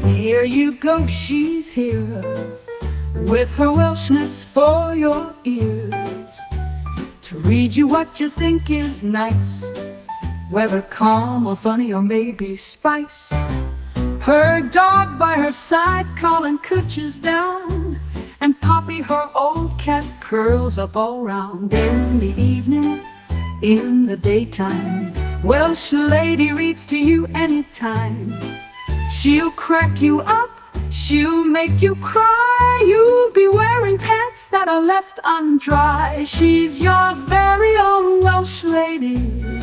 Here you go, she's here, with her Welshness for your ears, to read you what you think is nice, whether calm or funny or maybe spice. Her dog by her side calling cooches down, and Poppy, her old cat, curls up all round. In the evening, in the daytime, Welsh Lady reads to you anytime. She'll crack you up, she'll make you cry, you'll be wearing pants that are left undry. She's your very own Welsh lady,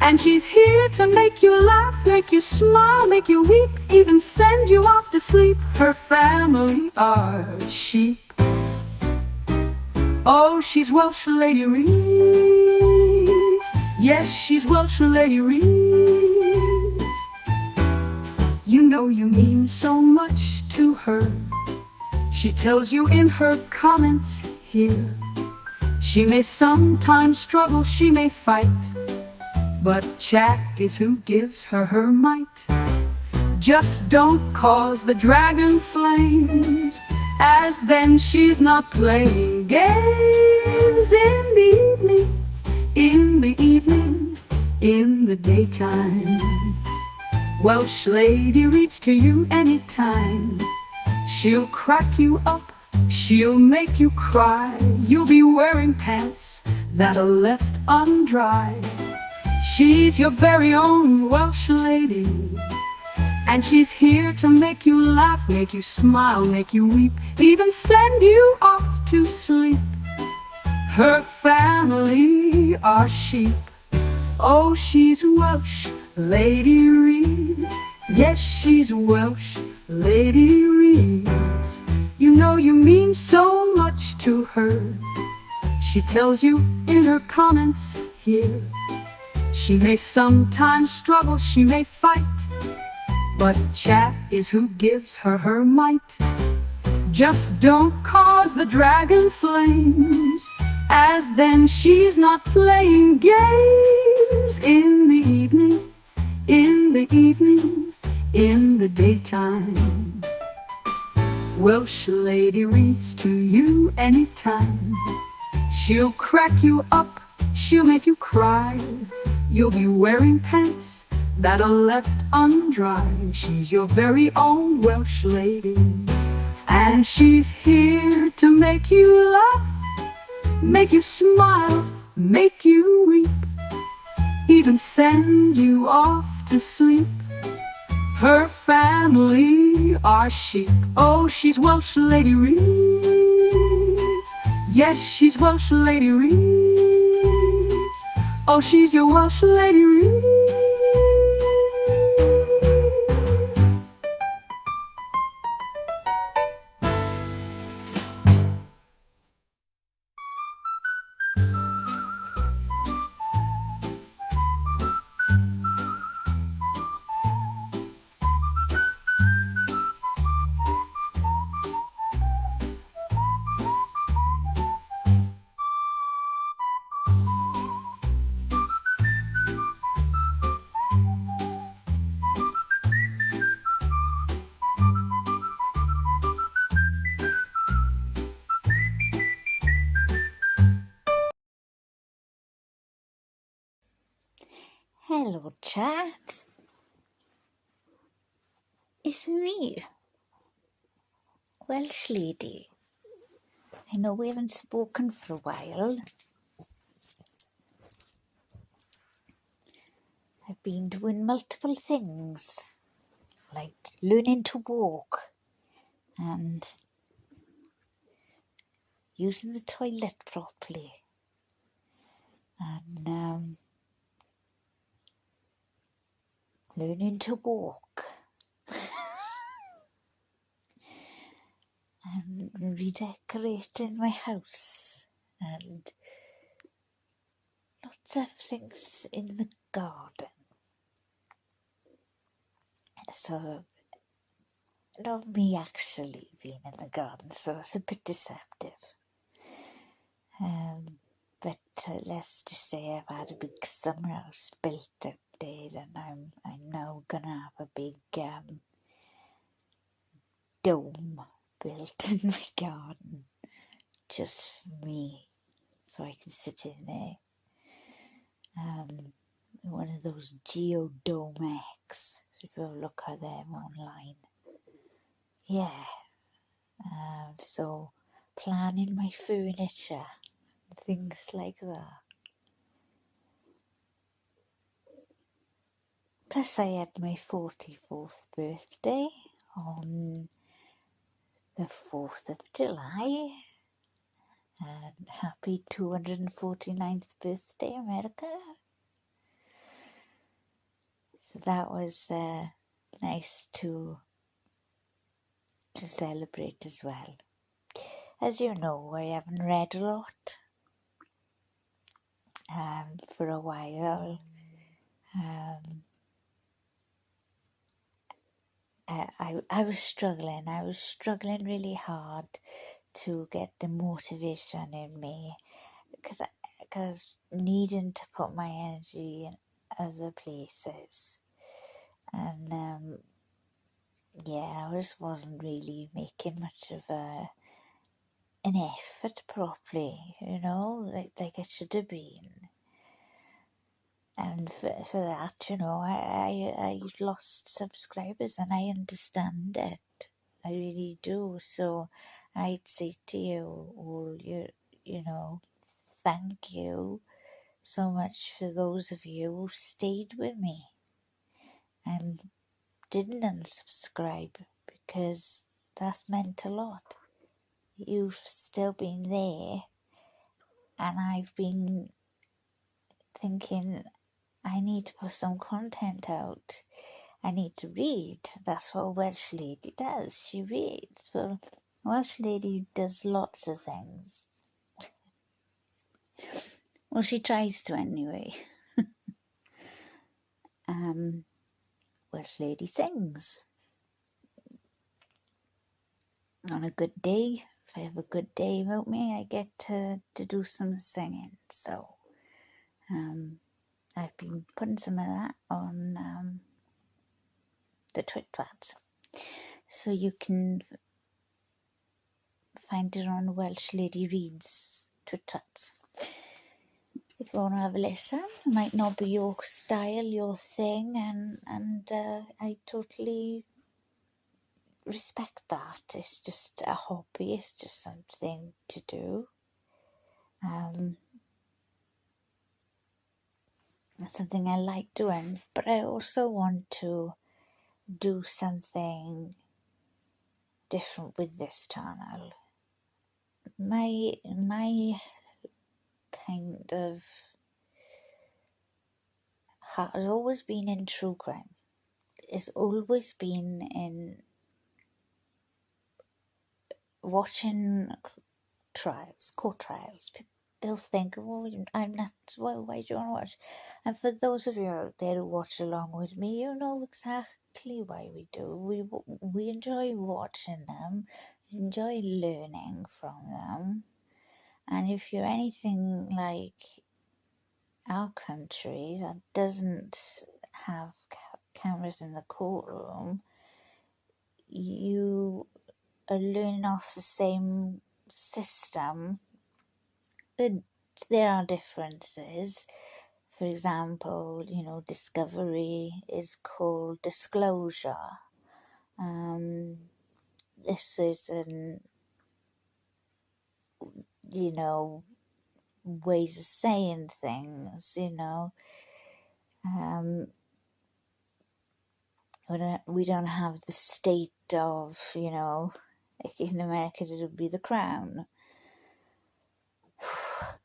and she's here to make you laugh, make you smile, make you weep, even send you off to sleep. Her family are sheep. Oh, she's Welsh Lady Reads. Yes, she's Welsh Lady Reads. You know you mean so much to her. She tells you in her comments here. She may sometimes struggle, she may fight, but chat is who gives her her might. Just don't cause the dragon flames, as then she's not playing games. In the evening, in the evening, in the daytime, Welsh Lady reads to you anytime. She'll crack you up, she'll make you cry, you'll be wearing pants that are left undry. She's your very own Welsh lady, and she's here to make you laugh, make you smile, make you weep, even send you off to sleep. Her family are sheep. Oh, she's Welsh Lady Reads. Yes, she's Welsh Lady Reads. You know you mean so much to her. She tells you in her comments here. She may sometimes struggle, she may fight, but chat is who gives her her might. Just don't cause the dragon flames, as then she's not playing games. In the evening, in the evening, in the daytime, Welsh Lady reads to you anytime. She'll crack you up, she'll make you cry, you'll be wearing pants that are left undry. She's your very own Welsh lady, and she's here to make you laugh, make you smile, make you weep, even send you off to sleep. Her family are sheep. Oh, she's Welsh Lady Reads. Yes, she's Welsh Lady Reads. Oh, she's your Welsh Lady Reads. Hello, chat. It's me, Welsh Lady. I know we haven't spoken for a while. I've been doing multiple things, like learning to walk and using the toilet properly, and learning to walk and redecorating my house and lots of things in the garden. So not me actually being in the garden, so it's a bit deceptive. but let's just say I've had a big summer house built up there, and I'm now gonna have a big dome built in my garden just for me, so I can sit in there. One of those geodome eggs. So if you ever look at them online, yeah. So planning my furniture, things like that. Plus, I had my 44th birthday on the 4th of July. And happy 249th birthday, America. So that was nice to celebrate as well. As you know, I haven't read a lot for a while. I was struggling. I was struggling really hard to get the motivation in me, because needing to put my energy in other places, and I just wasn't really making much of an effort properly, like I should have been. And for that, I lost subscribers, and I understand it. I really do. So I'd say to you all, thank you so much for those of you who stayed with me and didn't unsubscribe, because that's meant a lot. You've still been there, and I've been thinking, I need to put some content out. I need to read. That's what a Welsh lady does. She reads. Well, Welsh lady does lots of things. Well, she tries to anyway. Welsh lady sings. On a good day, if I have a good day about me, I get to do some singing. So I've been putting some of that on the Twitwats. So you can find it on Welsh Lady Reads Twitwats. If you want to have a listen, it might not be your style, your thing, and I totally respect that. It's just a hobby, it's just something to do. That's something I like doing, but I also want to do something different with this channel. My kind of heart has always been in true crime. It's always been in watching trials, court trials. People think, oh, I'm not, why do you want to watch? And for those of you out there who watch along with me, you know exactly why we do. We enjoy watching them, enjoy learning from them. And if you're anything like our country that doesn't have cameras in the courtroom, you are learning off the same system. There are differences. For example, discovery is called disclosure. This is ways of saying things, we don't have the state of, like in America it would be the crown.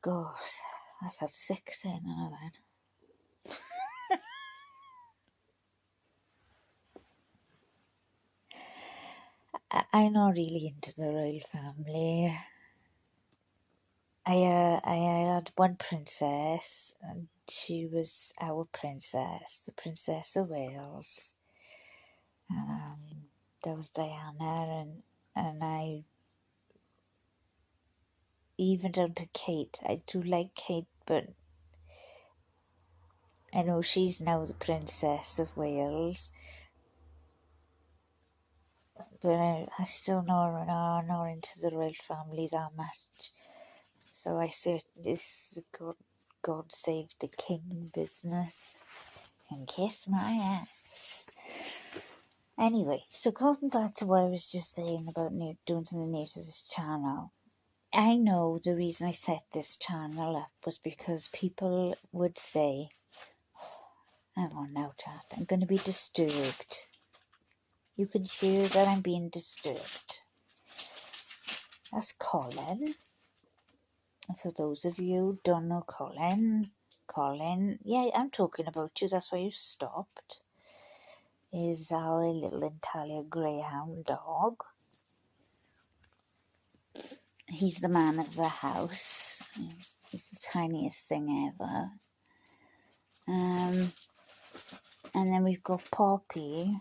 God, I felt sick saying all that. I'm not really into the royal family. I had one princess, and she was our princess, the Princess of Wales. That was Diana, and I, even down to Kate. I do like Kate, but I know she's now the Princess of Wales. But I still know not into the royal family that much. So I certainly, this is God save the king business and kiss my ass. Anyway, so going back to what I was just saying about doing something new to this channel. I know the reason I set this channel up was because people would say, hang on now, chat, I'm going to be disturbed. You can hear that I'm being disturbed. That's Colin. And for those of you who don't know Colin, yeah, I'm talking about you, that's why you stopped, is our little Italian greyhound dog. He's the man of the house. He's the tiniest thing ever. And then we've got Poppy.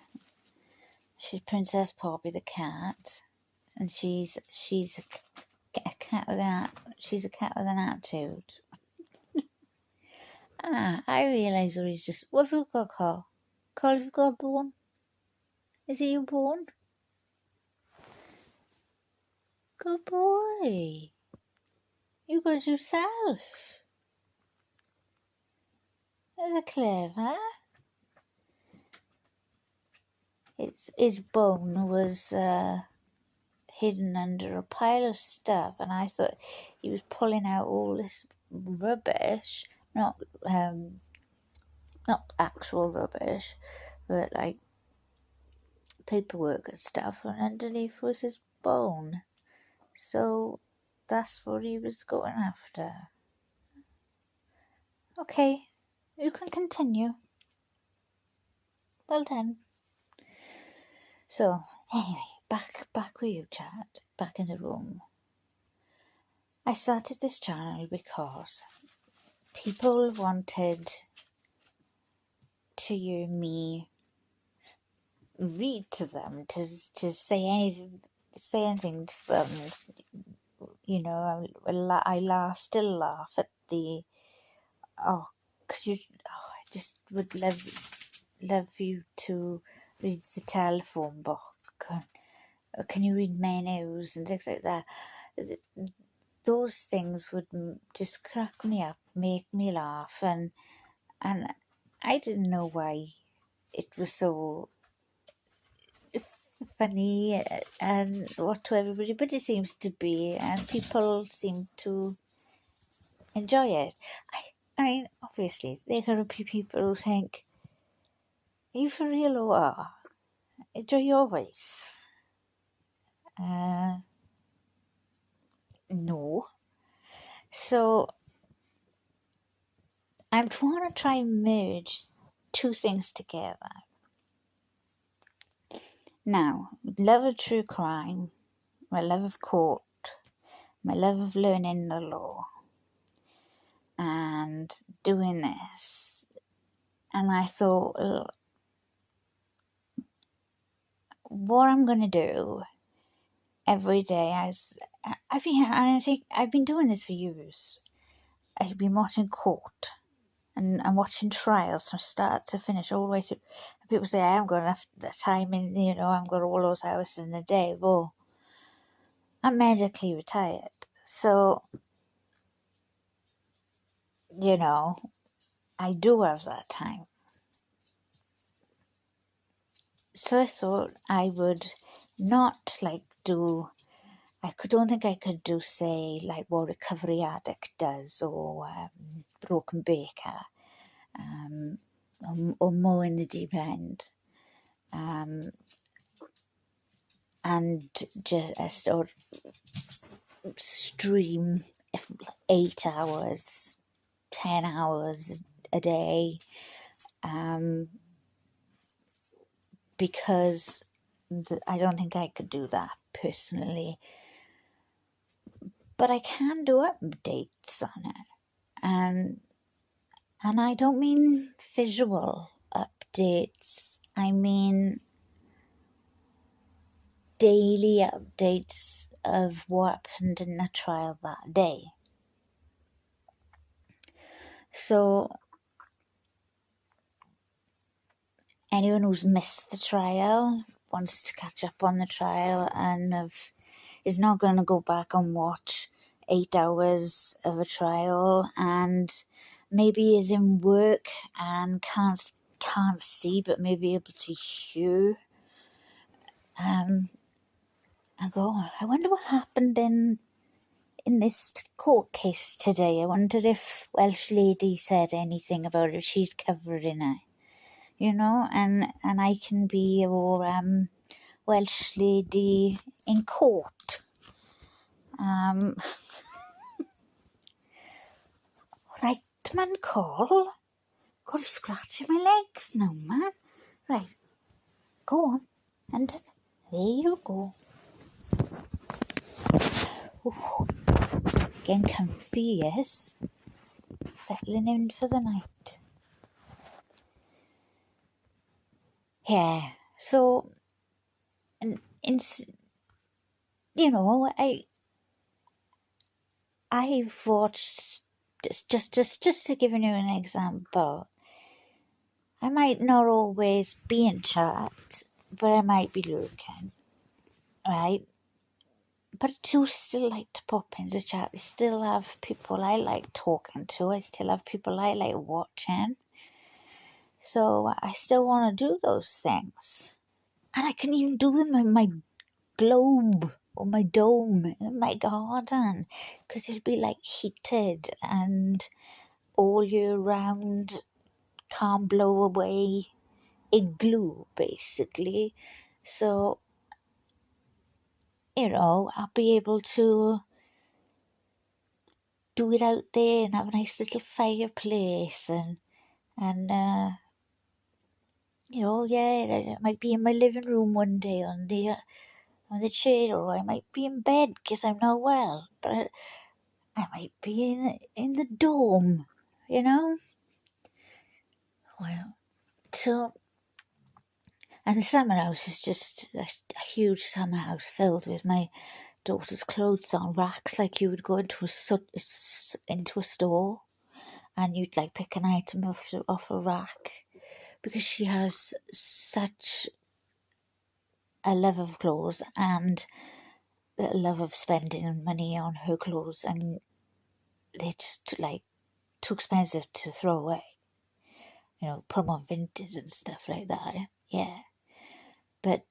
She's Princess Poppy the cat, and she's a cat with an attitude. I realise he's just. What have you got, Carl? Carl, have you got a bone? Is it your bone? Good boy. You got it yourself. That's clever. His bone was hidden under a pile of stuff, and I thought he was pulling out all this rubbish, not actual rubbish, but like paperwork and stuff, and underneath was his bone. So that's what he was going after. Okay, you can continue. Well done. So anyway, back with you, Chad. Back in the room. I started this channel because people wanted to hear me read to them, to say anything to them. You know, I still laugh at the. I just would love you to read the telephone book. Can you read menus and things like that? Those things would just crack me up, make me laugh, and I didn't know why it was so funny and what to everybody, but it seems to be, and people seem to enjoy it. I mean, obviously, there are be people who think, are you for real or what? Enjoy your voice. No. So, I'm trying to try and merge two things together. Now, love of true crime, my love of court, my love of learning the law, and doing this. And I thought, well, what I'm going to do every day, I think I've been doing this for years. I've been watching court and watching trials from start to finish, all the way through. People say I haven't got enough time in, I haven't got all those hours in a day. Well, I'm medically retired, so I do have that time. So I thought I would not don't think I could do, say, like what Recovery Addict does, or Broken Baker, or More in the Deep End, and just stream 8 hours, 10 hours a day, because I don't think I could do that personally. But I can do updates on it, and I don't mean visual updates. I mean daily updates of what happened in the trial that day. So anyone who's missed the trial, wants to catch up on the trial, and is not going to go back and watch 8 hours of a trial, and maybe is in work and can't see but may be able to hear, and go, I wonder what happened in this court case today. I wonder if Welsh Lady said anything about it, if she's covering it, and I can be your Welsh Lady in court. Right, man, call. Got scratching my legs now, man. Right, go on. And there you go. Ooh, getting comfy, yes. Settling in for the night. Yeah, so, and I've watched, just to give you an example, I might not always be in chat, but I might be looking, right? But I do still like to pop into chat. I still have people I like talking to. I still have people I like watching. So I still want to do those things. And I can even do them in my globe or my dome in my garden, because it'll be like heated and all year round, can't blow away igloo basically. So I'll be able to do it out there and have a nice little fireplace, and I might be in my living room one day on the chair, or I might be in bed because I'm not well, but I might be in the dome, Well, so, and the summer house is just a huge summer house filled with my daughter's clothes on racks, like you would go into a store and you'd like pick an item off a rack, because she has such a love of clothes and a love of spending money on her clothes, and they're just like too expensive to throw away. Put them on Vinted and stuff like that. Yeah, but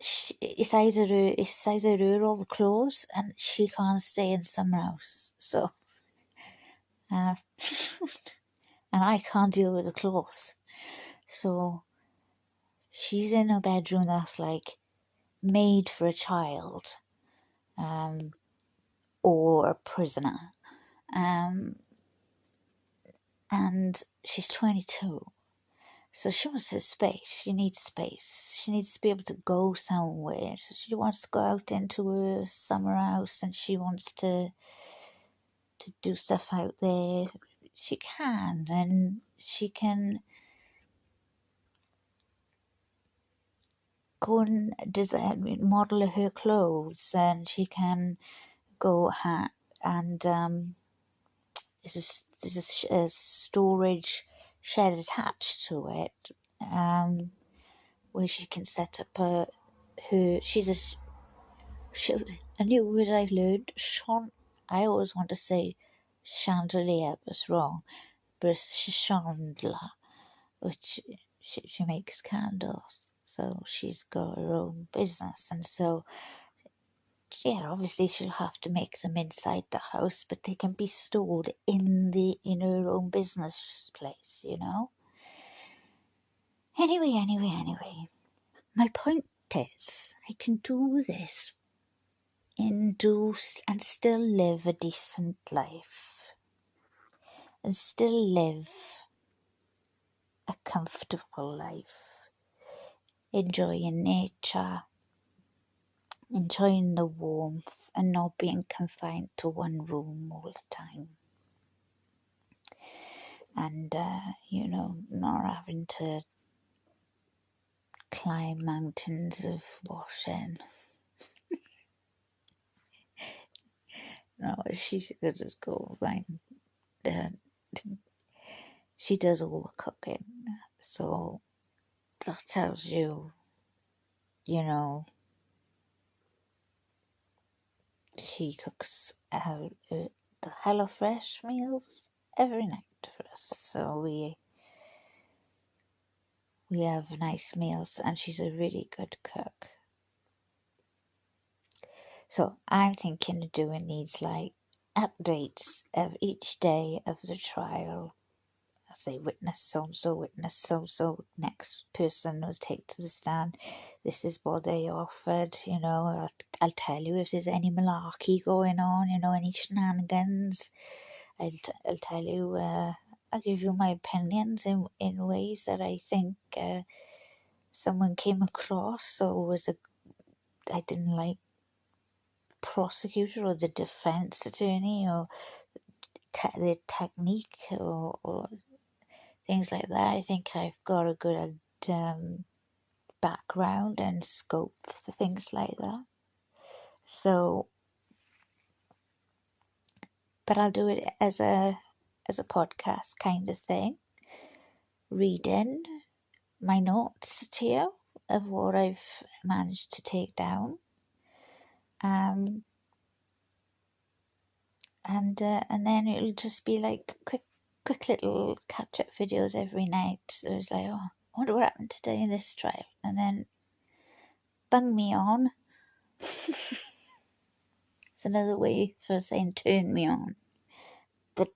it's either her or the clothes, and she can't stay in summer house. So, and I can't deal with the clothes. So she's in a bedroom that's like made for a child, or a prisoner, and she's 22. So she wants her space. She needs space. She needs to be able to go somewhere. So she wants to go out into her summer house, and she wants to do stuff out there. She can, and she can go and model her clothes, and she can go and there's a storage shed attached to it, where she can set up her. A new word I've learned. I always want to say chandelier, but it's wrong. But it's chandler, which she makes candles. So she's got her own business, and so obviously she'll have to make them inside the house, but they can be stored in her own business place, Anyway, my point is, I can do this and still live a decent life, and still live a comfortable life, enjoying nature, enjoying the warmth, and not being confined to one room all the time. And, not having to climb mountains of washing. No, she could just go find. She does all the cooking, so that tells you, she cooks the HelloFresh meals every night for us. So we have nice meals, and she's a really good cook. So I'm thinking of doing these like updates of each day of the trial. I say witness so-and-so, witness so-and-so, next person was taken to the stand. This is what they offered, I'll tell you if there's any malarkey going on, any shenanigans. I'll tell you, I'll give you my opinions in ways that I think someone came across or I didn't like prosecutor or the defense attorney or the technique or things like that. I think I've got a good background and scope for things like that. So, but I'll do it as a podcast kind of thing, reading my notes to you of what I've managed to take down. And then it'll just be like quick little catch-up videos every night. So it's like, oh, I wonder what happened today in this trial. And then bung me on. It's another way for saying turn me on. But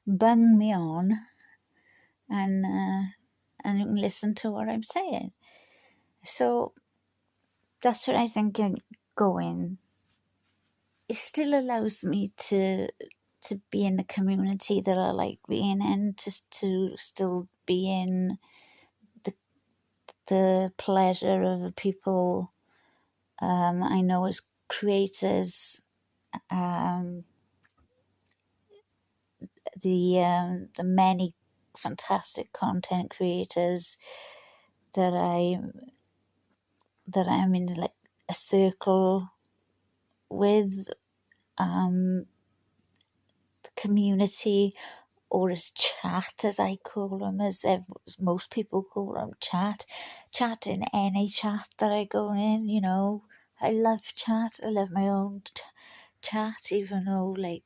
bung me on and you can listen to what I'm saying. So that's what I think going. It still allows me to be in the community that I like being in, to still be in the pleasure of the people I know as creators, the many fantastic content creators that I'm in like a circle with, the community, or as chat, as I call them, as most people call them, chat in any chat that I go in. I love chat. I love my own chat, even though like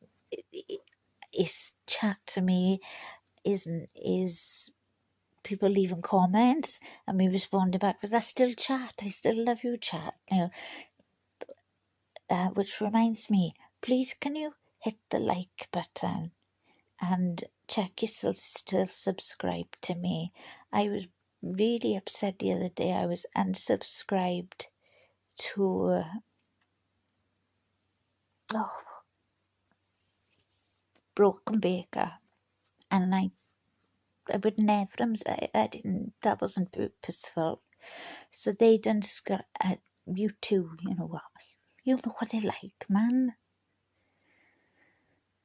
it's chat to me is people leaving comments and me responding back, but that's still chat. I still love you, chat. Which reminds me, please can you hit the like button and check yourself still subscribed to me. I was really upset the other day. I was unsubscribed to Broken Baker, and I would never. I didn't. That wasn't purposeful. So they done YouTube. You know what? You know what they like, man.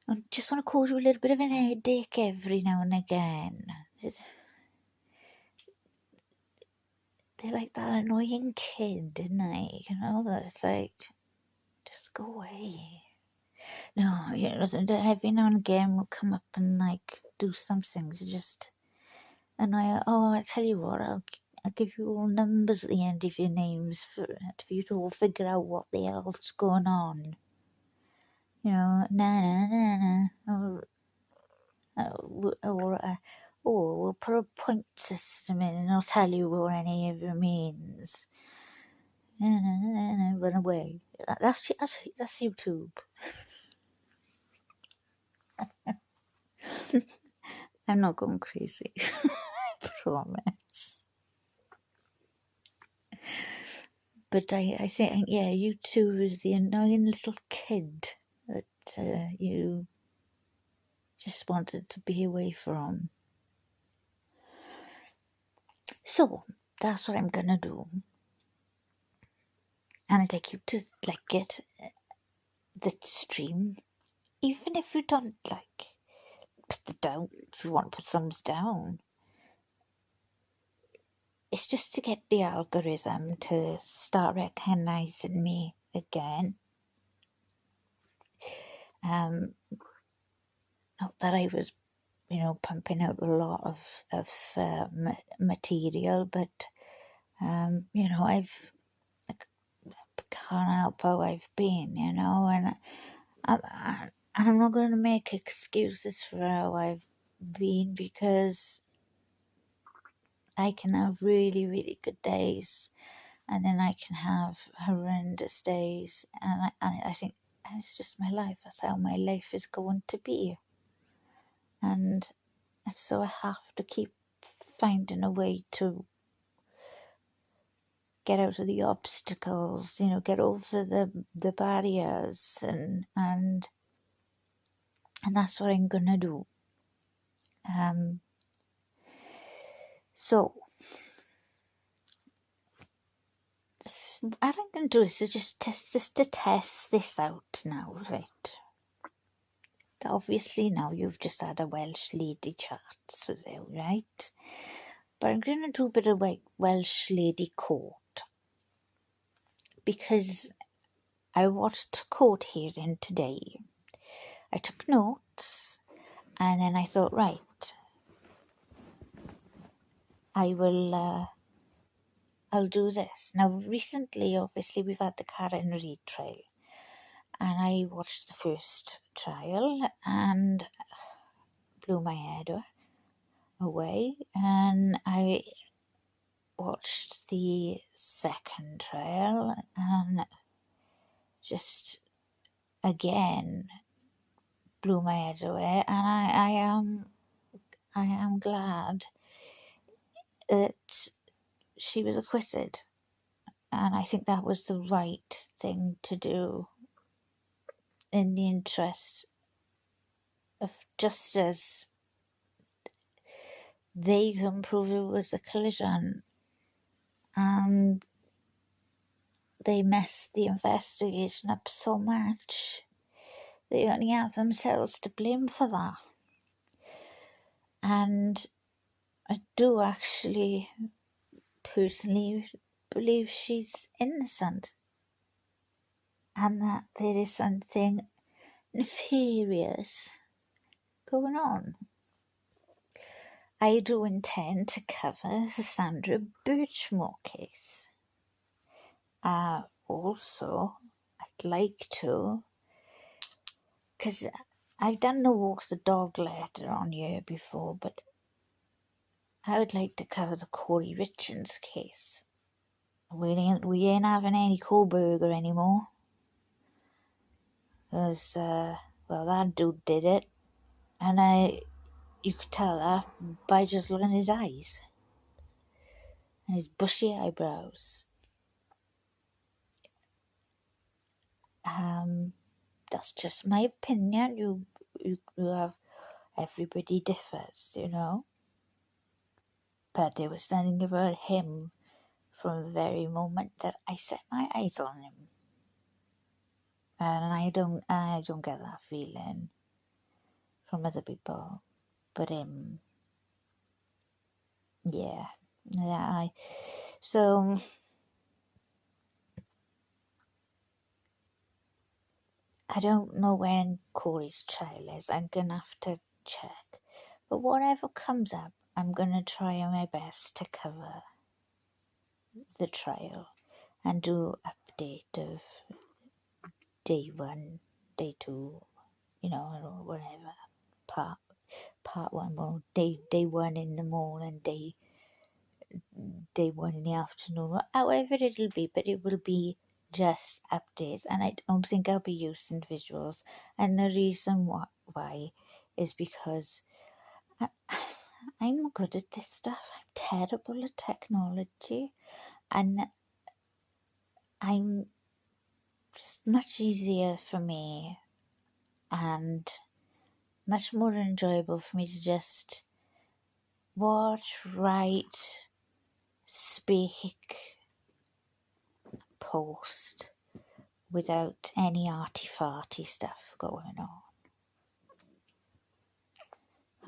I just want to cause you a little bit of an headache every now and again. They're like that annoying kid, didn't they? That's like, just go away. No, every now and again will come up and like do something to just annoy. Oh, I tell you what, I'll give you all numbers at the end of your names for you to all figure out what the hell's going on. Or we'll put a point system in and I'll tell you what any of it means. Run away. That's YouTube. I'm not going crazy. I promise. But I think, YouTube is the annoying little kid that you just wanted to be away from. So that's what I'm gonna do. And I'd like you to like it, the stream, even if you don't like. if you want to put thumbs down. It's just to get the algorithm to start recognising me again. Not that I was, pumping out a lot of material, but I can't help how I've been, and I'm not going to make excuses for how I've been, because I can have really, really good days, and then I can have horrendous days, and I think it's just my life. That's how my life is going to be, and so I have to keep finding a way to get out of the obstacles, get over the barriers, and that's what I'm gonna do. So what I'm gonna do is just to test this out now, right? Obviously now you've just had a Welsh Lady chats with you, right? But I'm gonna do a bit of Welsh Lady court, because I watched court hearing today. I took notes, and then I thought, right, I'll do this. Now, recently, obviously, we've had the Karen Reid trial, and I watched the first trial and blew my head away, and I watched the second trial and just again blew my head away, and I am glad that she was acquitted, and I think that was the right thing to do in the interest of justice. They can prove it was a collision, and they messed the investigation up so much. They only have themselves to blame for that. And I do actually personally believe she's innocent, and that there is something nefarious going on. I do intend to cover the Sandra Birchmore case. Also, I'd like to, because I've done the walk the dog letter on here before, but I would like to cover the Corey Richards case. We ain't having any Kohlberger anymore, because that dude did it, and you could tell that by just looking at his eyes and his bushy eyebrows. That's just my opinion. You have, everybody differs, But there was something about him from the very moment that I set my eyes on him, and I don't get that feeling from other people, but him, yeah. So I don't know when Corey's trial is. I'm gonna have to check. But whatever comes up, I'm gonna try my best to cover the trial and do update of day 1, day 2, or whatever. Part 1, well, day 1 in the morning, day 1 in the afternoon, however it'll be, but it will be just updates, and I don't think I'll be using visuals. And the reason why is because I'm not good at this stuff. I'm terrible at technology, and I'm just much easier for me and much more enjoyable for me to just watch, write, speak, post without any arty-farty stuff going on.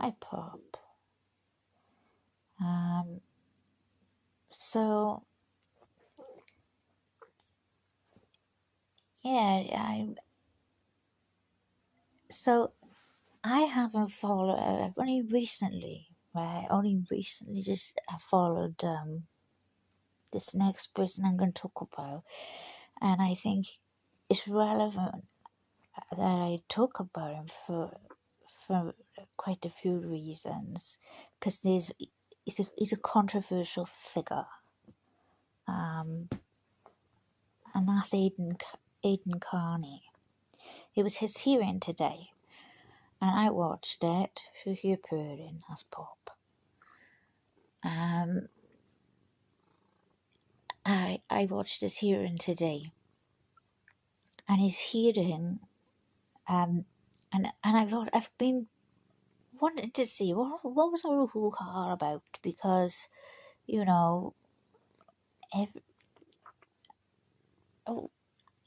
Hi, Pop. So yeah, I haven't followed. I've only recently, right? Only recently just followed this next person I'm going to talk about, and I think it's relevant that I talk about him for quite a few reasons, because he's a controversial figure, and that's Aidan Carney. It was his hearing today, and I watched it for your purring as Pop. I watched his hearing today, and his hearing, and I've been wanting to see what was all hoo-ha about, because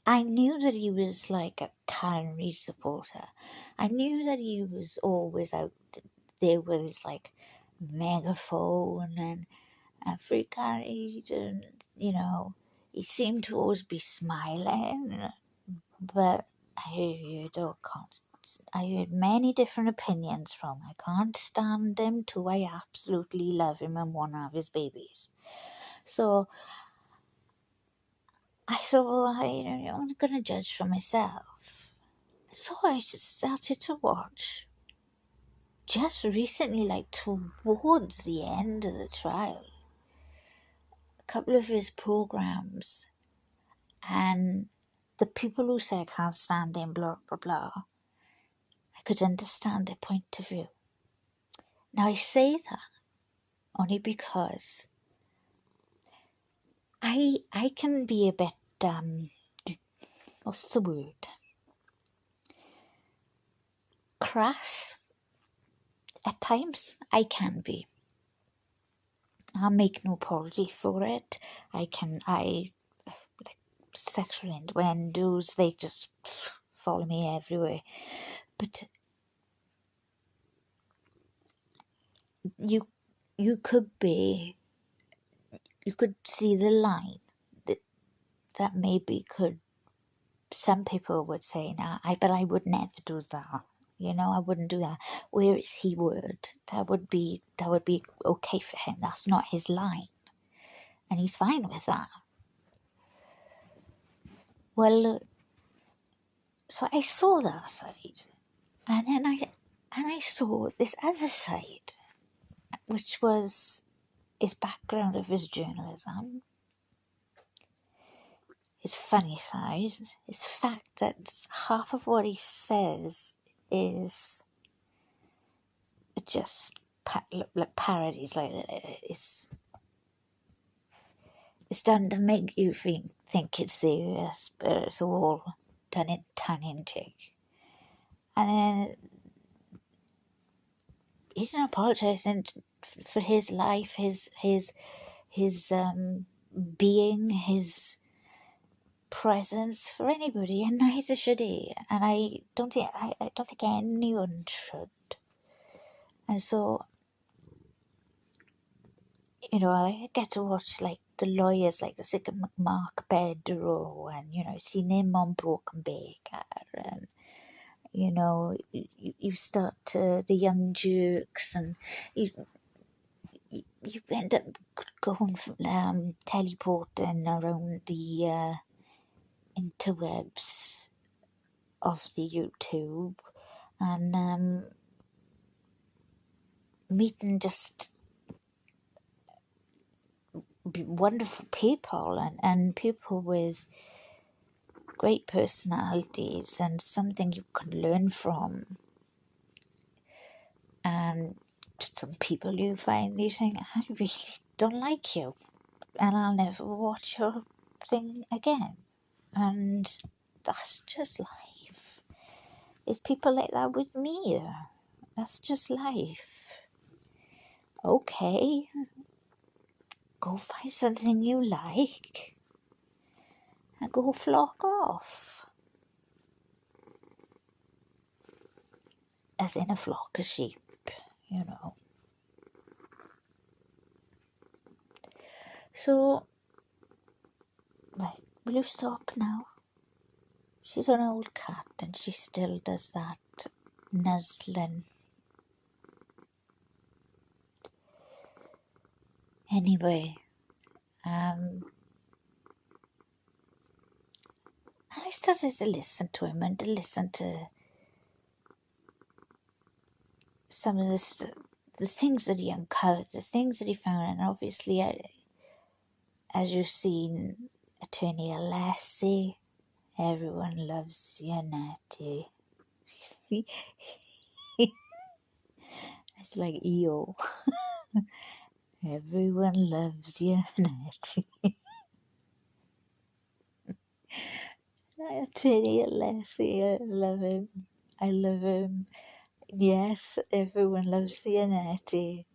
I knew that he was like a Karen Reid supporter. I knew that he was always out there with his like megaphone and free Karen Reid, and he seemed to always be smiling. But I heard many different opinions from him. I can't stand him to I absolutely love him and want to have his babies. So I thought, well, I'm going to judge for myself. So I just started to watch, just recently, like towards the end of the trial, a couple of his programs, and the people who say I can't stand him, blah, blah, blah, I could understand their point of view. Now I say that only because I can be a bit, what's the word? Crass. At times I can be. I'll make no apology for it. Sexual innuendos, they just follow me everywhere. But you could see the line that maybe could, some people would say, nah, but I would never do that. I wouldn't do that. Whereas he would. That would be okay for him. That's not his line. And he's fine with that. Well, so I saw that side. And then I saw this other side, which was his background of his journalism, his funny side, his fact that half of what he says is just parodies, like it's done to make you think it's serious, but it's all done in tongue-in-cheek. And then he's not apologising for his life, his being, his presence for anybody, and neither should he. And I don't think anyone should. And so, I get to watch like the lawyers, like the Mark Bedrow, and seen him on Broken Baker, and you start to the Young Jerks, and you end up going teleporting around the interwebs of the YouTube, and meeting just wonderful people, and people with great personalities, and something you can learn from. And some people you think, I really don't like you, and I'll never watch your thing again. And that's just life. There's people like that with me. That's just life. Okay, go find something you like and go flock off. As in a flock of sheep, you know. So, right, will you stop now? She's an old cat and she still does that nuzzling. Anyway, I started to listen to him and to listen to some of the things that he uncovered, the things that he found, and obviously, as you've seen, Attorney Alessi, everyone loves you, Natty. It's like EO. Everyone loves you, Natty. Attorney Alessi, I love him. I love him. Yes, everyone loves you, Natty.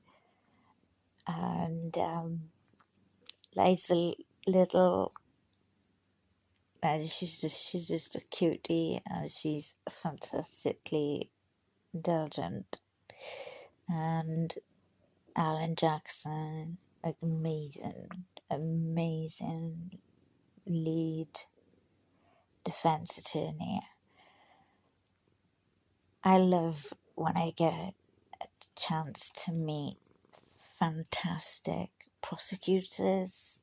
And Liza little, she's just a cutie, and she's fantastically indulgent. And Alan Jackson, amazing lead defense attorney. I love when I get a chance to meet fantastic prosecutors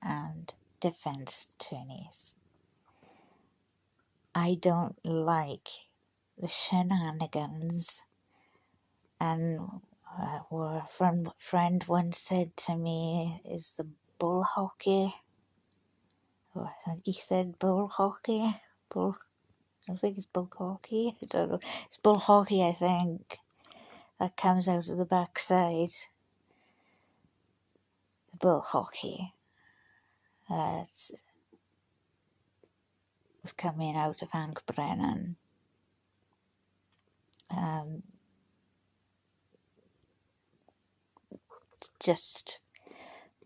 and defense attorneys. I don't like the shenanigans, and what a friend once said to me is the bull hockey. Oh, I think he said bull hockey. I think it's bull hockey. I don't know. It's bull hockey, I think, that comes out of the backside. The bull hockey that was coming out of Hank Brennan. Just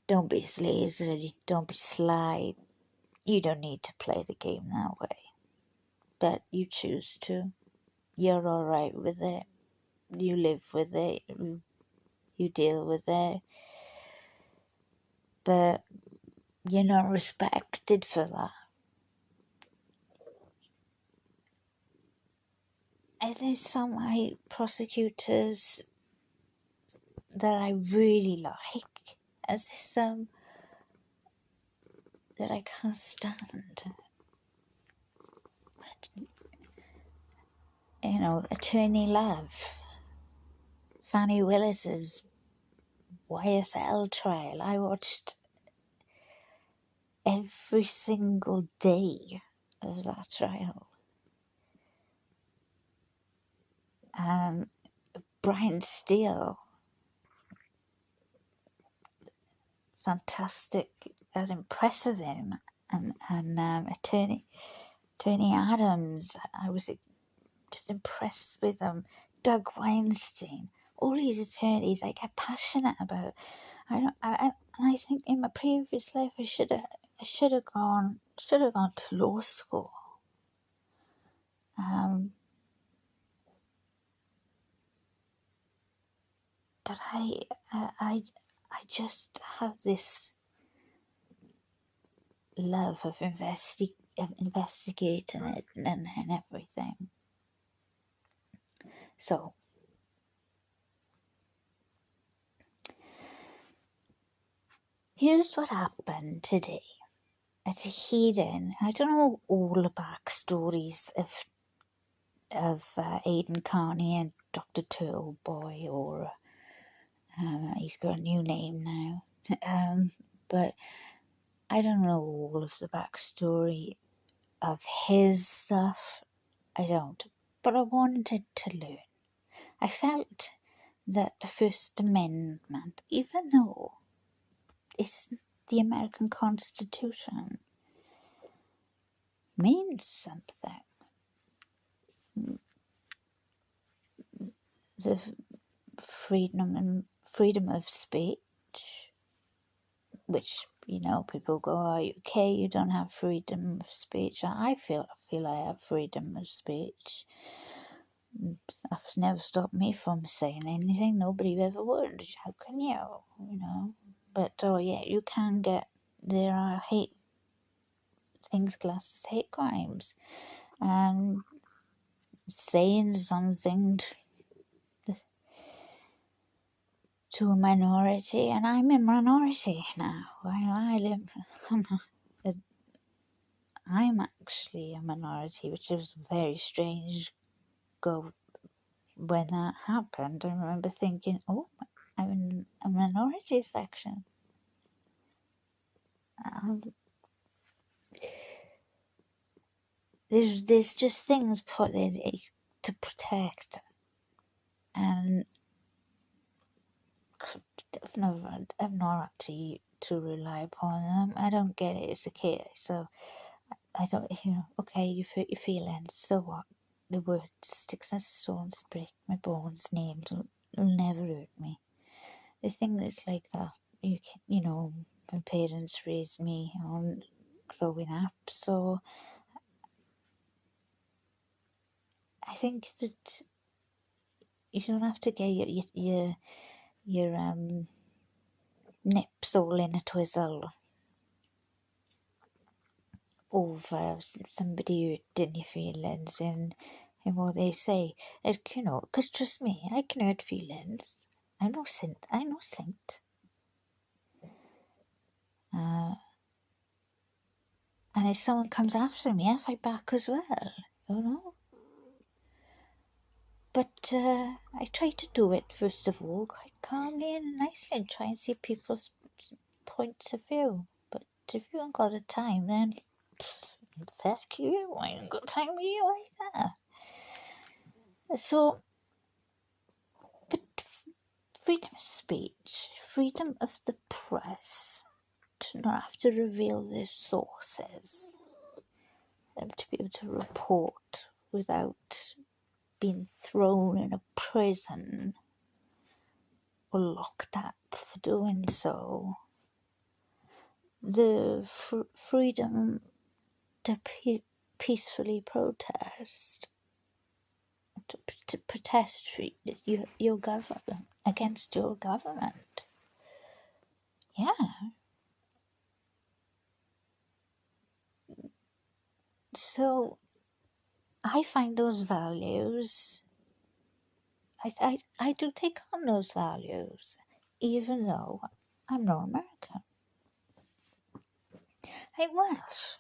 don't be lazy, don't be sly. You don't need to play the game that way. But you choose to. You're alright with it. You live with it. You deal with it. But you're not respected for that. And there's some prosecutors that I really like. And there's some that I can't stand. But, Attorney Love, Fannie Willis's YSL trial. I watched every single day of that trial. Brian Steele, fantastic. I was impressed with him. And Attorney Adams, I was just impressed with them. Doug Weinstein, all these attorneys I get passionate about. I think in my previous life I should have gone to law school. But I just have this love of investigating it and everything. So here's what happened today at a hearing. I don't know all the backstories of Aidan Carney and Dr. Turtle Boy, or he's got a new name now. But I don't know all of the backstory of his stuff. I don't. But I wanted to learn. I felt that the First Amendment, even though it's the American Constitution, means something. The freedom of speech, which, people go, oh, UK, you don't have freedom of speech. I feel I have freedom of speech. That's never stopped me from saying anything. Nobody ever would. How can you? You know. But oh yeah, you can get. There are hate things classed as hate crimes, and saying something to a minority, and I'm a minority now. I live. I'm actually a minority, which was very strange. Go when that happened, I remember thinking, "Oh, I'm in a minority section." Um, there's just things put in to protect, and I've not had to rely upon them. I don't get it as a kid, so I don't. Okay, you've hurt your feelings, so what? The word sticks and stones break my bones. Names will never hurt me. The thing that's like that, my parents raised me on growing up, so I think that you don't have to get your nips all in a twizzle over somebody hurting your feelings and what they say. Because trust me, I can hurt feelings. I'm no saint. I'm no saint. And if someone comes after me, I fight back as well. But I try to do it, first of all, quite calmly and nicely, and try and see people's points of view. But if you haven't got the time, then fuck you, I ain't got time for you either. So, but freedom of speech, freedom of the press, to not have to reveal their sources, and to be able to report without being thrown in a prison or locked up for doing so. The freedom to peacefully protest, to protest your government against your government. Yeah. So I find those values. I do take on those values, even though I'm not American. I'm Welsh.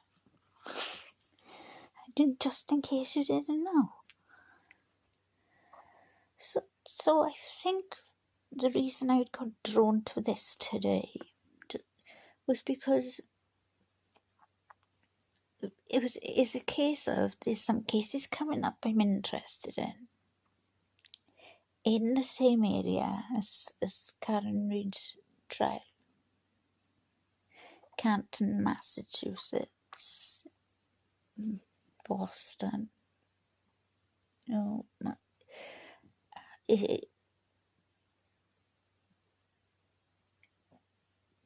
Just in case you didn't know. So I think the reason I got drawn to this today was because it's a case of there's some cases coming up I'm interested in the same area as Karen Reed's trial. Canton, Massachusetts, Boston.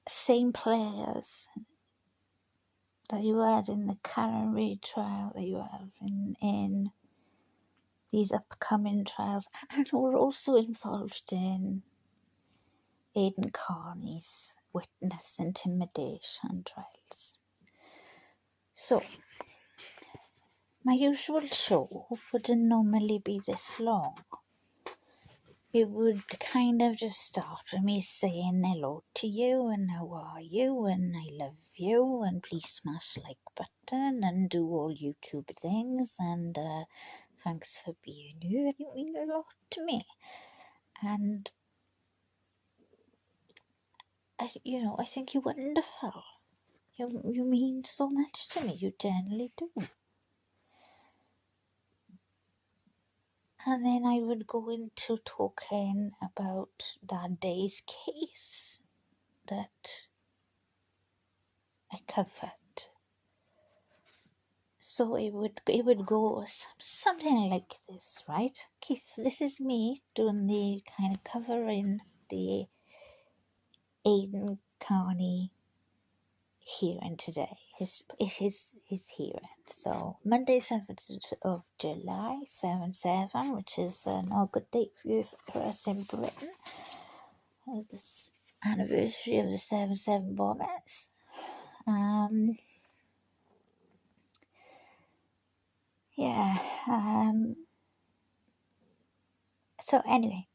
Same players that you had in the Karen Reed trial that you have in these upcoming trials, and we're also involved in Aidan Carney's witness intimidation trials. So, my usual show wouldn't normally be this long. It would kind of just start with me saying hello to you and how are you and I love you and please smash like button and do all YouTube things and thanks for being here. You mean a lot to me. And I think you're wonderful. You mean so much to me. You generally do. And then I would go into talking about that day's case that I covered. So it would go something like this, right? Okay, so this is me doing the kind of covering the Aidan Carney hearing today. his hearing. So Monday 7th of July 7/7, which is not a good date for us in Britain. This anniversary of the 7/7 bombers. So anyway,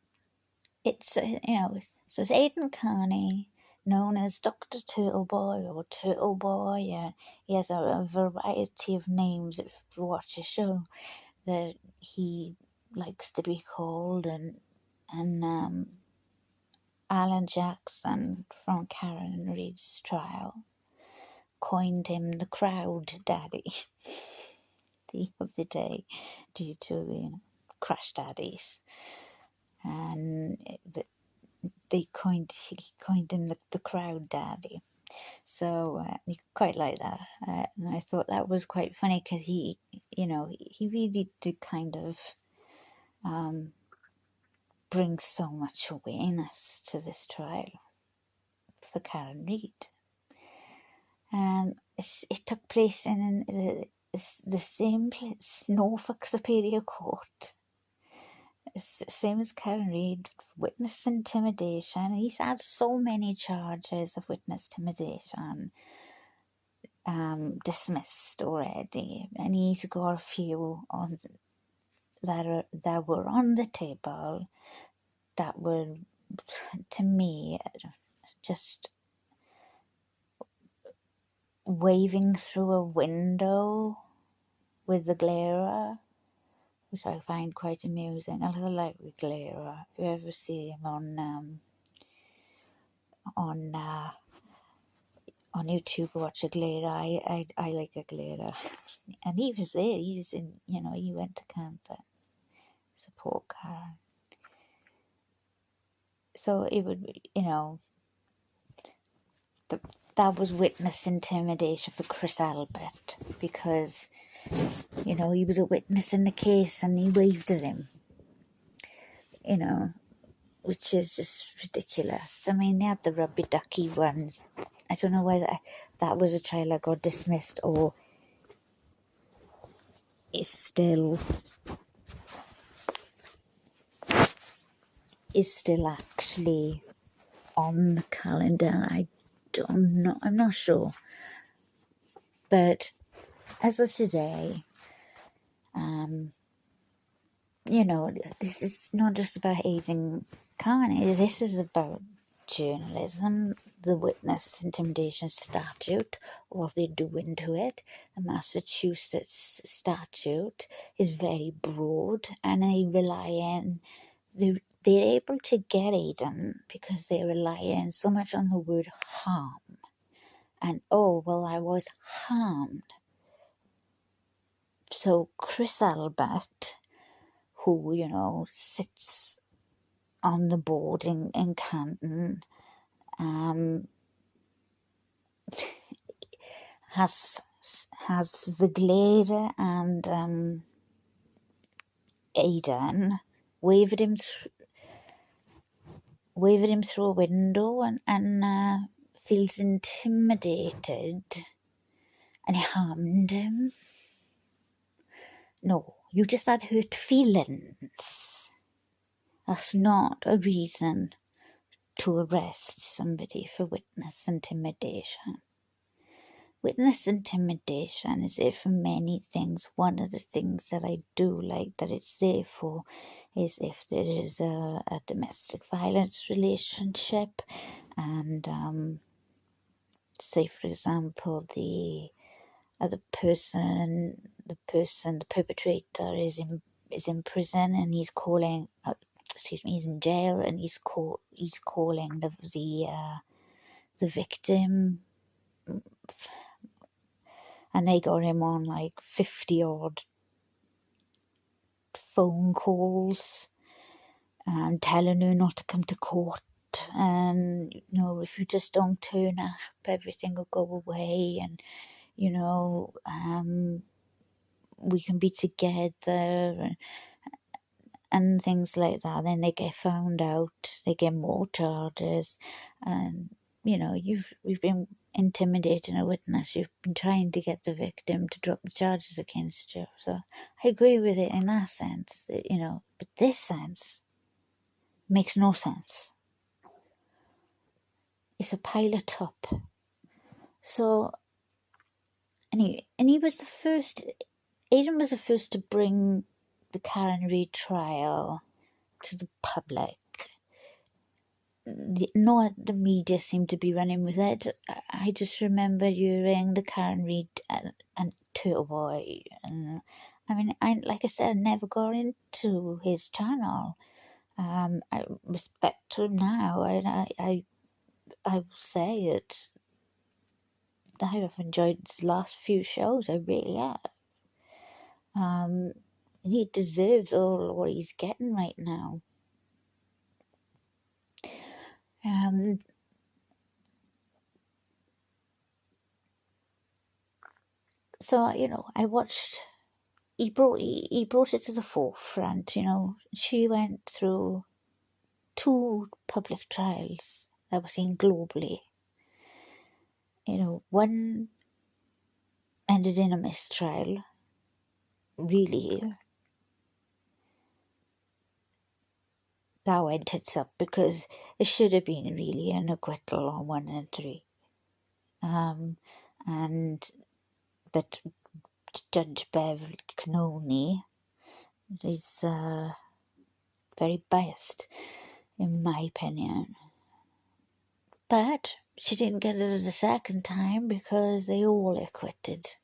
it's so it's Aidan Carney, known as Dr. Turtleboy or Turtle Boy. He has a variety of names if you watch the show that he likes to be called, and Alan Jackson from Karen Reed's trial coined him the Crowd Daddy the other day due to the Crash Daddies, and he coined him the Crowd Daddy. So we quite like that, and I thought that was quite funny because he really did kind of bring so much awareness to this trial for Karen Reed. It took place in the same place, Norfolk Superior Court. Same as Karen Reed, witness intimidation. He's had so many charges of witness intimidation dismissed already, and he's got a few on that were on the table that were, to me, just waving through a window with the glare, which I find quite amusing. I like the glare. If you ever see him on YouTube, watch a glare. I like a glare. And he was there. He was in. He went to Canada support Karen. So it would, that was witness intimidation for Chris Albert, because he was a witness in the case and he waved at him, which is just ridiculous. I mean, they had the rubby ducky ones. I don't know whether that was a trial that got dismissed or is still actually on the calendar. I don't know. I'm not sure. But as of today, this is not just about Aidan Carney. This is about journalism, the witness intimidation statute, what they do into it. The Massachusetts statute is very broad, and they're able to get Aidan because they rely so much on the word harm. And I was harmed. So Chris Albert, who sits on the board in Canton, has the glare, and Aidan waved him through a window, and feels intimidated, and harmed him. No, you just had hurt feelings. That's not a reason to arrest somebody for witness intimidation. Witness intimidation is there for many things. One of the things that I do like that it's there for is if there is a domestic violence relationship, and say, for example, the perpetrator is in prison and he's calling. He's in jail and he's calling the victim, and they got him on like 50 odd phone calls, telling her not to come to court, and if you just don't turn up, everything will go away, and we can be together, and things like that. Then they get found out, they get more charges, and we've been intimidating a witness. You've been trying to get the victim to drop the charges against you. So I agree with it in that sense, but this sense makes no sense. It's a pile of top. So anyway, and he was the first. Aidan was the first to bring the Karen Reid trial to the public. The media seemed to be running with it. I just remember during the Karen Reid and Turtle Boy, and I mean, like I said, I never got into his channel. I respect him now, and I will say that I have enjoyed his last few shows. I really have. He deserves all what he's getting right now. So I watched. He brought it to the forefront. She went through 2 public trials that were seen globally. One ended in a mistrial. Really, that went tits up because it should have been really an acquittal on 1 and 3. But Judge Bev Canoni is very biased, in my opinion. But she didn't get it the second time because they all acquitted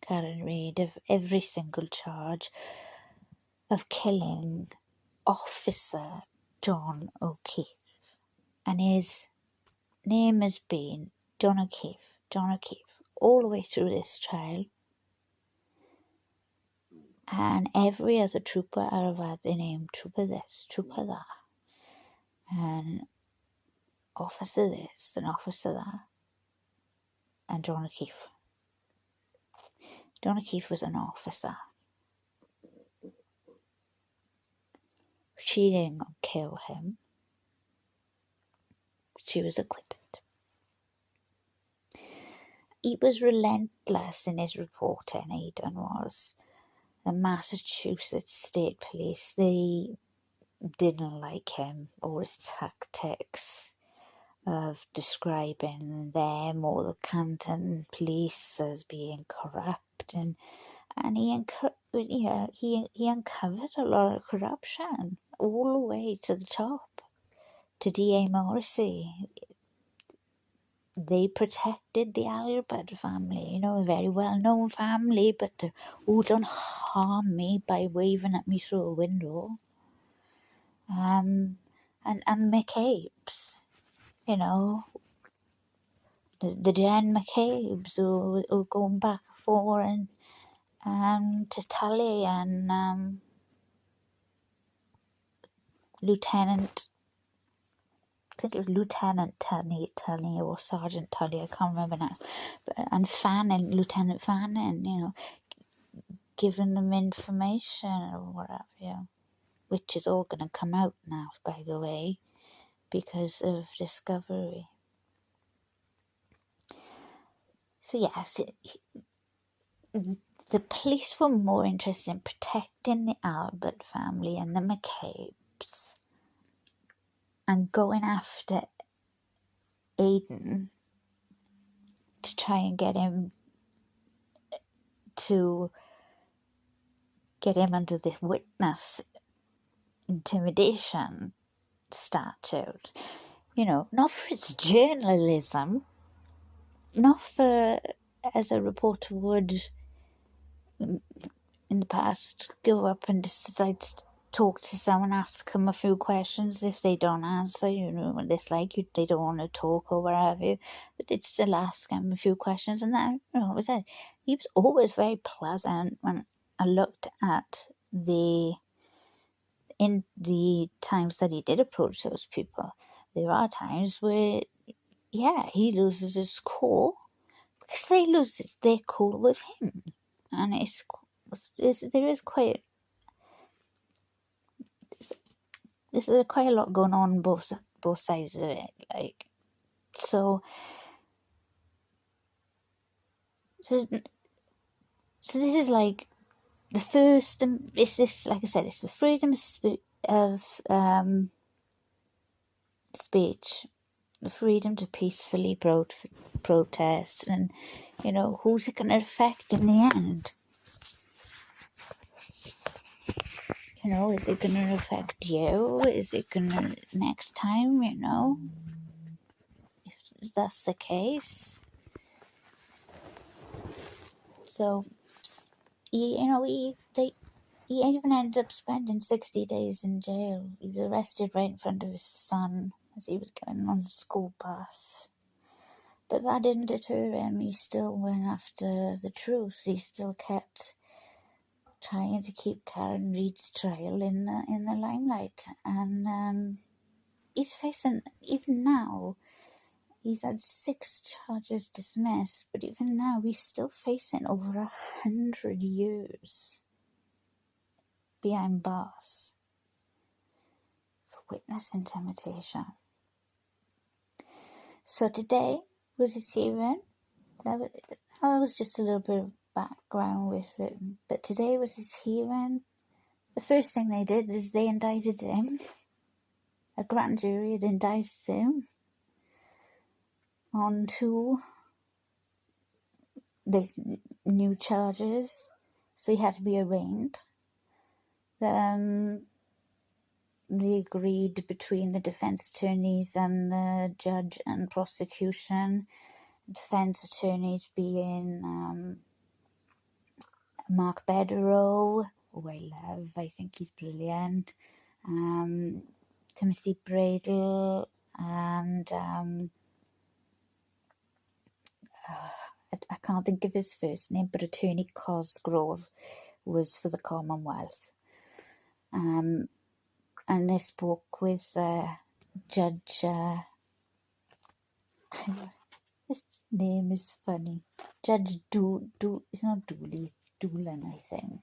Karen Reid of every single charge of killing Officer John O'Keefe. And his name has been John O'Keefe, all the way through this trial. And every other trooper have had the name Trooper this, Trooper that, and Officer this and Officer that, and John O'Keefe. John O'Keefe was an officer. She didn't kill him. She was acquitted. He was relentless in his reporting, Aidan was. The Massachusetts State Police, they didn't like him or his tactics of describing them or the Canton police as being corrupt, and he uncovered a lot of corruption all the way to the top, to D.A. Morrissey. They protected the Albert family, a very well-known family, but don't harm me by waving at me through a window. And McCabe's, the Jen McCabe's who were going back and forth and to Tully and Lieutenant, I think it was Lieutenant Tully or Sergeant Tully, I can't remember now. And Fannin, Lieutenant Fannin, giving them information or whatever, which is all going to come out now, by the way, because of Discovery. So yes, the police were more interested in protecting the Albert family and the McCabe's and going after Aidan to try and get him under the witness intimidation statute. Not for its journalism, not for, as a reporter would in the past, go up and decide to talk to someone, ask them a few questions. If they don't answer, what it's like, they don't want to talk or whatever, but they'd still ask him a few questions. And that, he was always very pleasant. When I looked at in the times that he did approach those people, there are times where, he loses his cool because they lose their cool with him. And there's quite a lot going on both sides of it. Like, So, so this is like the first. It's this, like I said, it's the freedom of speech, the freedom to peacefully protest, and who's it going to affect in the end? Is it going to affect you? Is it going to next time? If that's the case. So, he even ended up spending 60 days in jail. He was arrested right in front of his son as he was going on the school bus. But that didn't deter him. He still went after the truth. He still kept trying to keep Karen Reid's trial in the limelight. And he's facing, even now, he's had 6 charges dismissed, but even now he's still facing over 100 years behind bars for witness intimidation. So today was his hearing. That was just a little bit of background with it. But today was his hearing. The first thing they did is they indicted him. A grand jury had indicted him on 2 new charges. So he had to be arraigned. They agreed between the defence attorneys and the judge and prosecution. Defence attorneys being Mark Bedrow, who I love, I think he's brilliant, Timothy Bradle, and I can't think of his first name, but Attorney Cosgrove was for the Commonwealth. And they spoke with Judge, his name is funny, Judge it's not Dooley, it's Doolan, I think.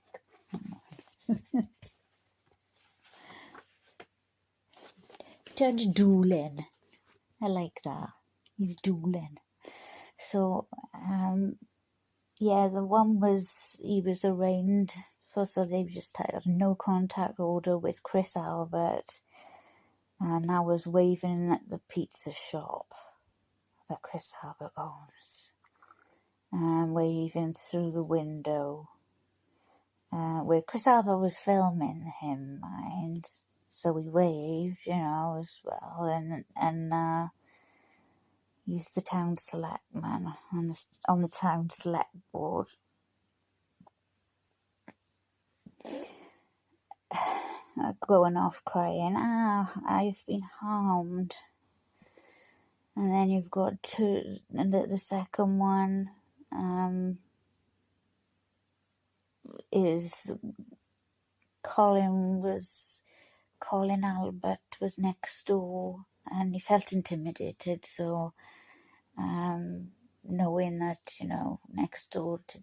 Judge Doolan. I like that. He's Doolan. So, the one was, he was arraigned for, so they just had a no contact order with Chris Albert, and I was waving at the pizza shop that Chris Albert owns, and waving through the window where Chris Albert was filming him, mind. So we waved, as well, and he's the town selectman on the town select board. Going off crying, I've been harmed. And then you've got 2, and the second one is Colin Albert was next door, and he felt intimidated, so knowing that, next door to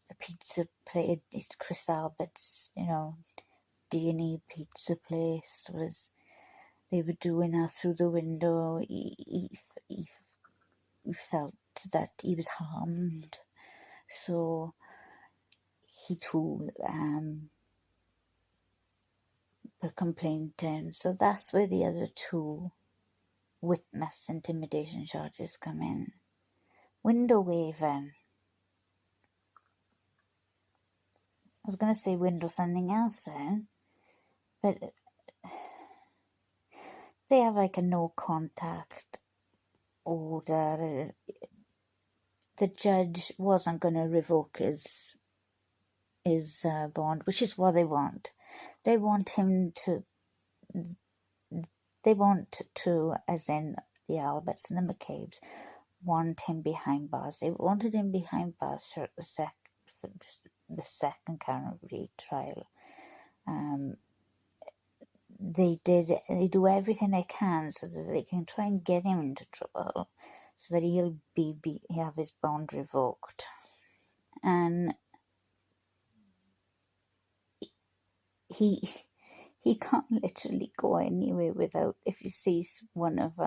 the pizza place, Chris Albert's, D&E pizza place, was, they were doing that through the window. He felt that he was harmed, so he too put a complaint in. So that's where the other 2 witness intimidation charges come in. Window waving. I was going to say window something else then, but they have like a no contact order. The judge wasn't going to revoke his bond, which is what they want. They want him to, as in the Alberts and the McCabe's, want him behind bars. They wanted him behind bars for the second Karen Reid trial. They do everything they can so that they can try and get him into trouble, so that he'll have his bond revoked. And he can't literally go anywhere without, if he sees one of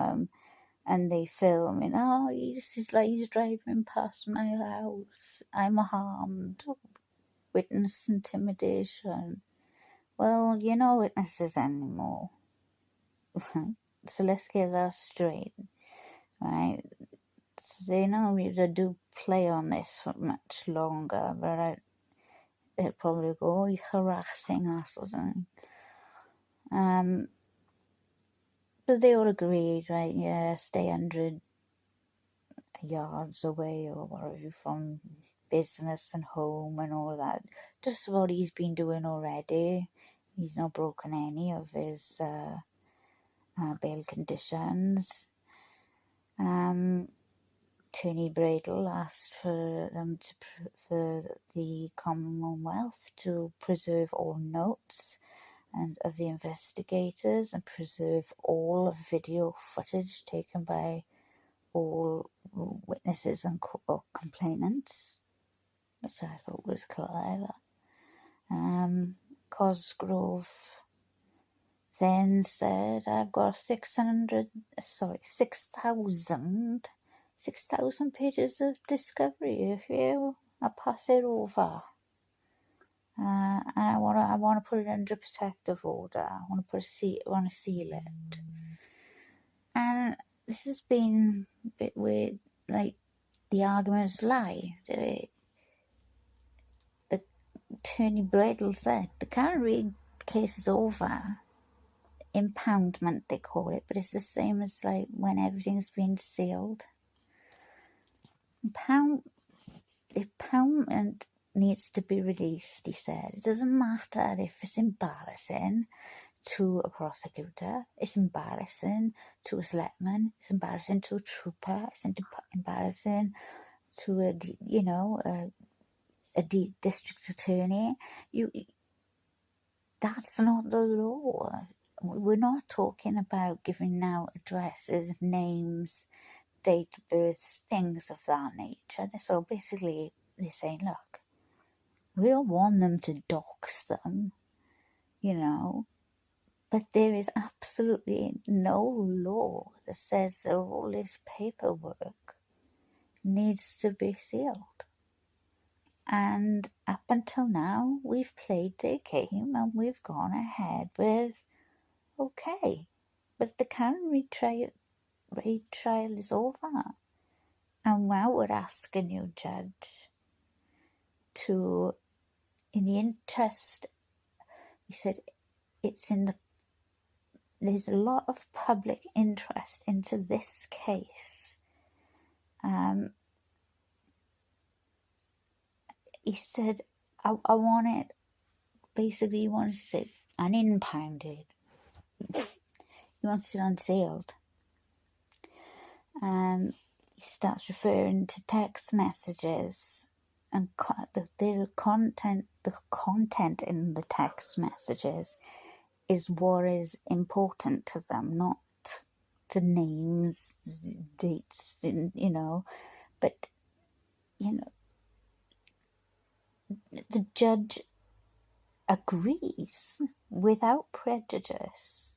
and they film it. Oh, he's driving past my house. I'm harmed. Witness intimidation. Well, you're not witnesses anymore. So let's get that straight, right? So they know me to do play on this for much longer, but they'd probably go, oh, he's harassing us or something. But they all agreed, right? Yeah, stay 100 yards away or whatever from business and home and all that. Just what he's been doing already. He's not broken any of his bail conditions. Attorney Bradle asked for them for the Commonwealth to preserve all notes and of the investigators and preserve all of video footage taken by all witnesses and or complainants, which I thought was clever. Cosgrove then said, I've got 6,000 pages of discovery. If you, I'll pass it over. And I want to put it under protective order. I want to seal it. And this has been a bit weird. Like, the arguments lie. The Attorney Bradle said the Karen Reid case is over. Impoundment, they call it, but it's the same as like when everything's been sealed. Impoundment needs to be released, he said. It doesn't matter if it's embarrassing to a prosecutor, it's embarrassing to a selectman, it's embarrassing to a trooper, it's embarrassing to a district attorney. That's not the law. We're not talking about giving out addresses, names, date of births, things of that nature. So basically, they're saying, look, we don't want them to dox them, but there is absolutely no law that says that all this paperwork needs to be sealed. And up until now, we've played their game and we've gone ahead with, okay, but the Karen Reid trial is over. And now we're asking you, Judge, to, in the interest, he said, there's a lot of public interest into this case. He said, I want it, basically he wants it unimpounded. He wants it unsealed. He starts referring to text messages and the content in the text messages is what is important to them, not the names, dates, but the judge agrees without prejudice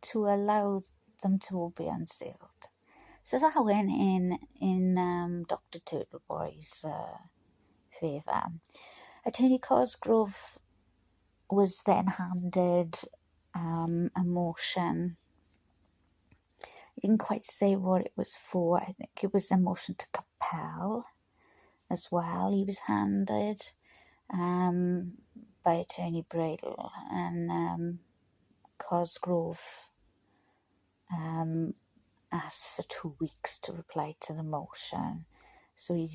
to allow them to all be unsealed. So that went in Dr. Turtleboy's favour. Attorney Cosgrove was then handed a motion. He didn't quite say what it was for. I think it was a motion to compel as well. He was handed by Attorney Bradle, and Cosgrove asked for 2 weeks to reply to the motion. So he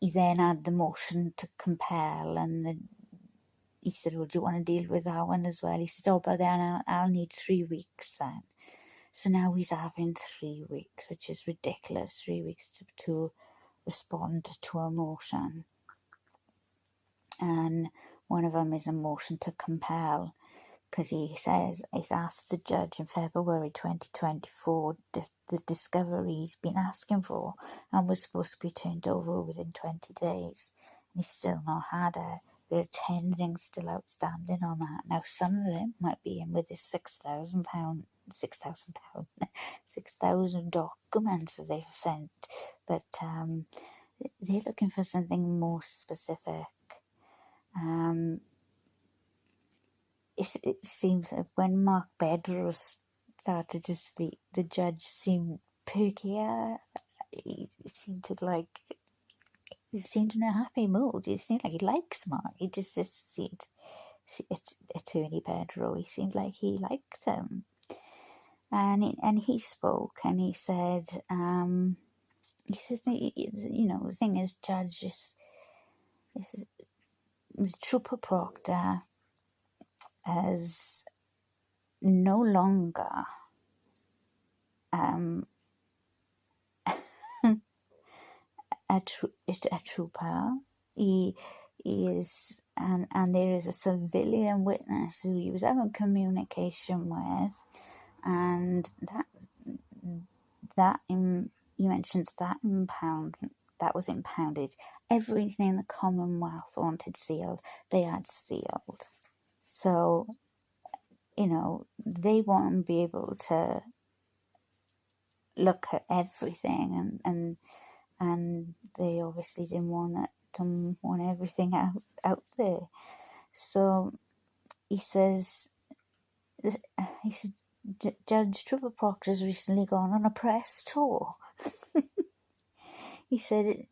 then had the motion to compel, and he said, well, do you want to deal with that one as well? He said, oh, but then I'll need 3 weeks then. So now he's having 3 weeks, which is ridiculous, 3 weeks to respond to a motion. And one of them is a motion to compel, because he says he's asked the judge in February 2024 the discovery he's been asking for and was supposed to be turned over within 20 days. And he's still not had it. There are 10 things still outstanding on that. Now, some of it might be in with his £6,000 £6,000, 6,000 documents that they've sent, but they're looking for something more specific. It seems that when Mark Bedros started to speak, the judge seemed perkier. He seemed in a happy mood. He seemed like he likes Mark. He just seemed, it's Attorney Bedro. He seemed like he liked him, and he spoke and he said, the thing is, Judge, Trooper Proctor is no longer a trooper. He is, and there is a civilian witness who he was having communication with, and he mentions that was impounded. Everything the Commonwealth wanted sealed, they had sealed. So, they want to be able to look at everything, and they obviously didn't want everything out there. So he says, Judge Trooper Proctor's recently gone on a press tour. He said,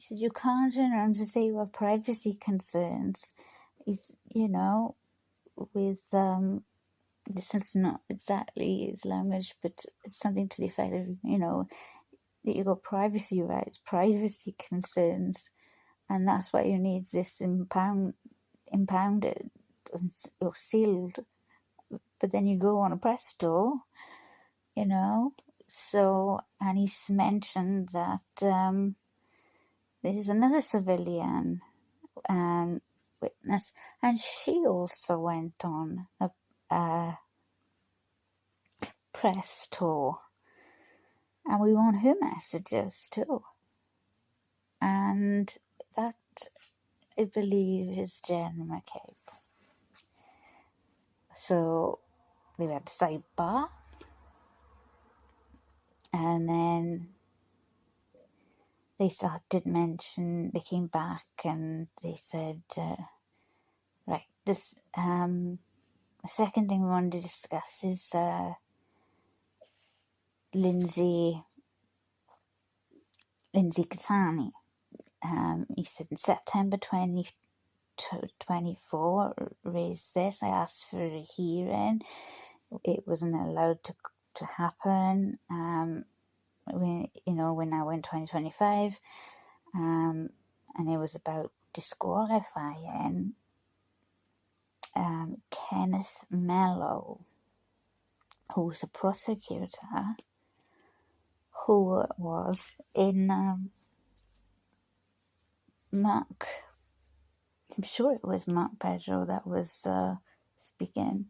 you can't turn around and say you have privacy concerns. With this is not exactly his language, but it's something to the effect of, that you've got privacy rights, privacy concerns, and that's why you need this impounded or sealed. But then you go on a press tour, So, and he's mentioned that there's another civilian witness, and she also went on a press tour, and we want her messages too. And that, I believe, is Jen McCabe. So we had sidebar, and then they came back and they said, right, this, the second thing we wanted to discuss is Lindsay Katani. He said in September 2024, raised this. I asked for a hearing. It wasn't allowed to happen. We're now in 2025, and it was about disqualifying Kenneth Mello, who was a prosecutor who was in Mark. I'm sure it was Mark Pedro that was speaking.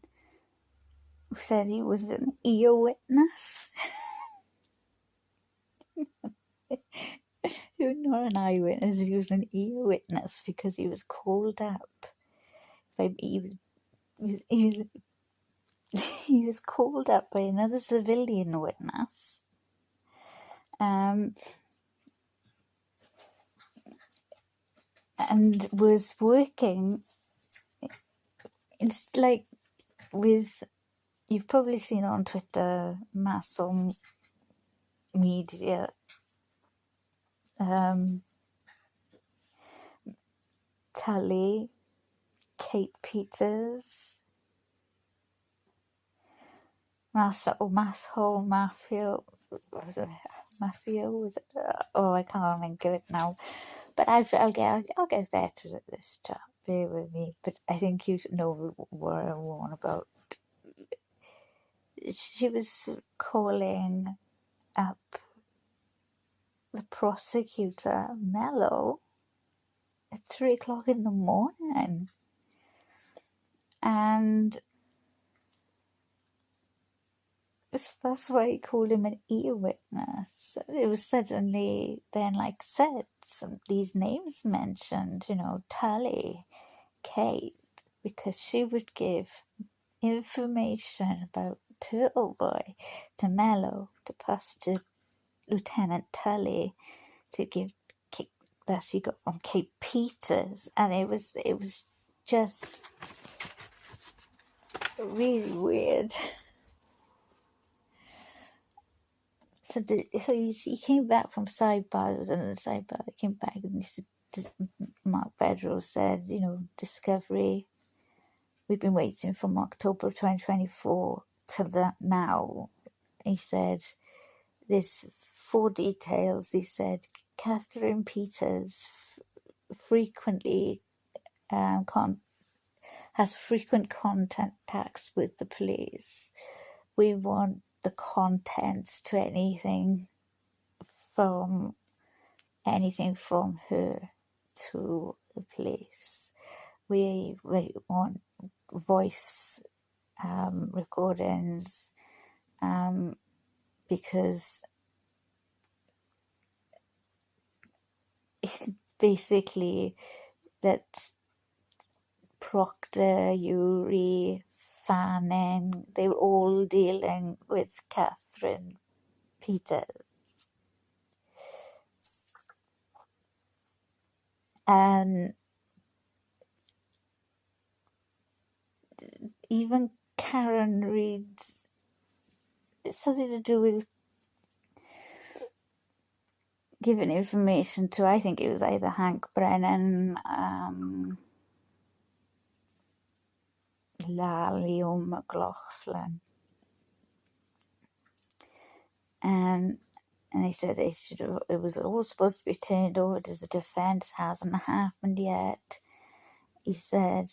Who said he was an ear witness. You're not an eyewitness, he was an ear witness because he was called up. He was called up by another civilian witness. And was working. It's like you've probably seen on Twitter, mass media. Tully, Kate Peters, Mafia. Was it Mafia? Was it? Oh, I can't think of it now. But I'll get better at this chat. Bear with me. But I think you know what I want about. She was calling up the prosecutor, Mello, at 3:00 in the morning. And that's why he called him an ear witness. It was suddenly then said these names mentioned, Tully, Kate, because she would give information about Turtle Boy to Mello to pass to Lieutenant Tully to give kick that she got from Kate Peters, and it was just really weird. So he came back from sidebar. It was another sidebar. He came back and he said, Mark Bedrow said, Discovery. We've been waiting from October 2024 till now. He said, there's 4 details. He said, Catherine Peters frequently has frequent contacts with the police. We want the contents to anything from her to the police. We want voice recordings because basically that Proctor, Yuri, Fanning, they were all dealing with Catherine Peters. And even Karen Reads, something to do with giving information to, I think it was either Hank Brennan, Lally or McLaughlin. And they said it was all supposed to be turned over to the defence. Hasn't happened yet. He said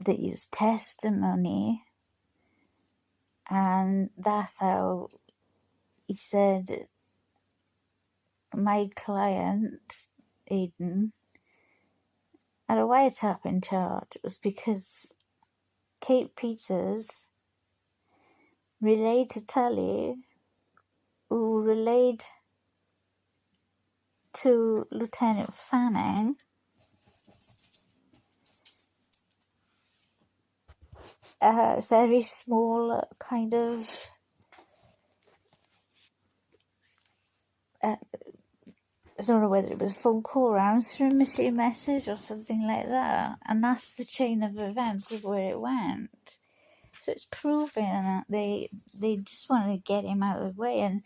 that it was testimony, and that's how he said my client Aidan had a wiretapping charge. It was because Kate Peters relayed to Tully, who relayed to Lieutenant Fanning, a very small kind of I don't know whether it was a phone call or answering machine message or something like that, and that's the chain of events of where it went. So it's proving that they just want to get him out of the way, and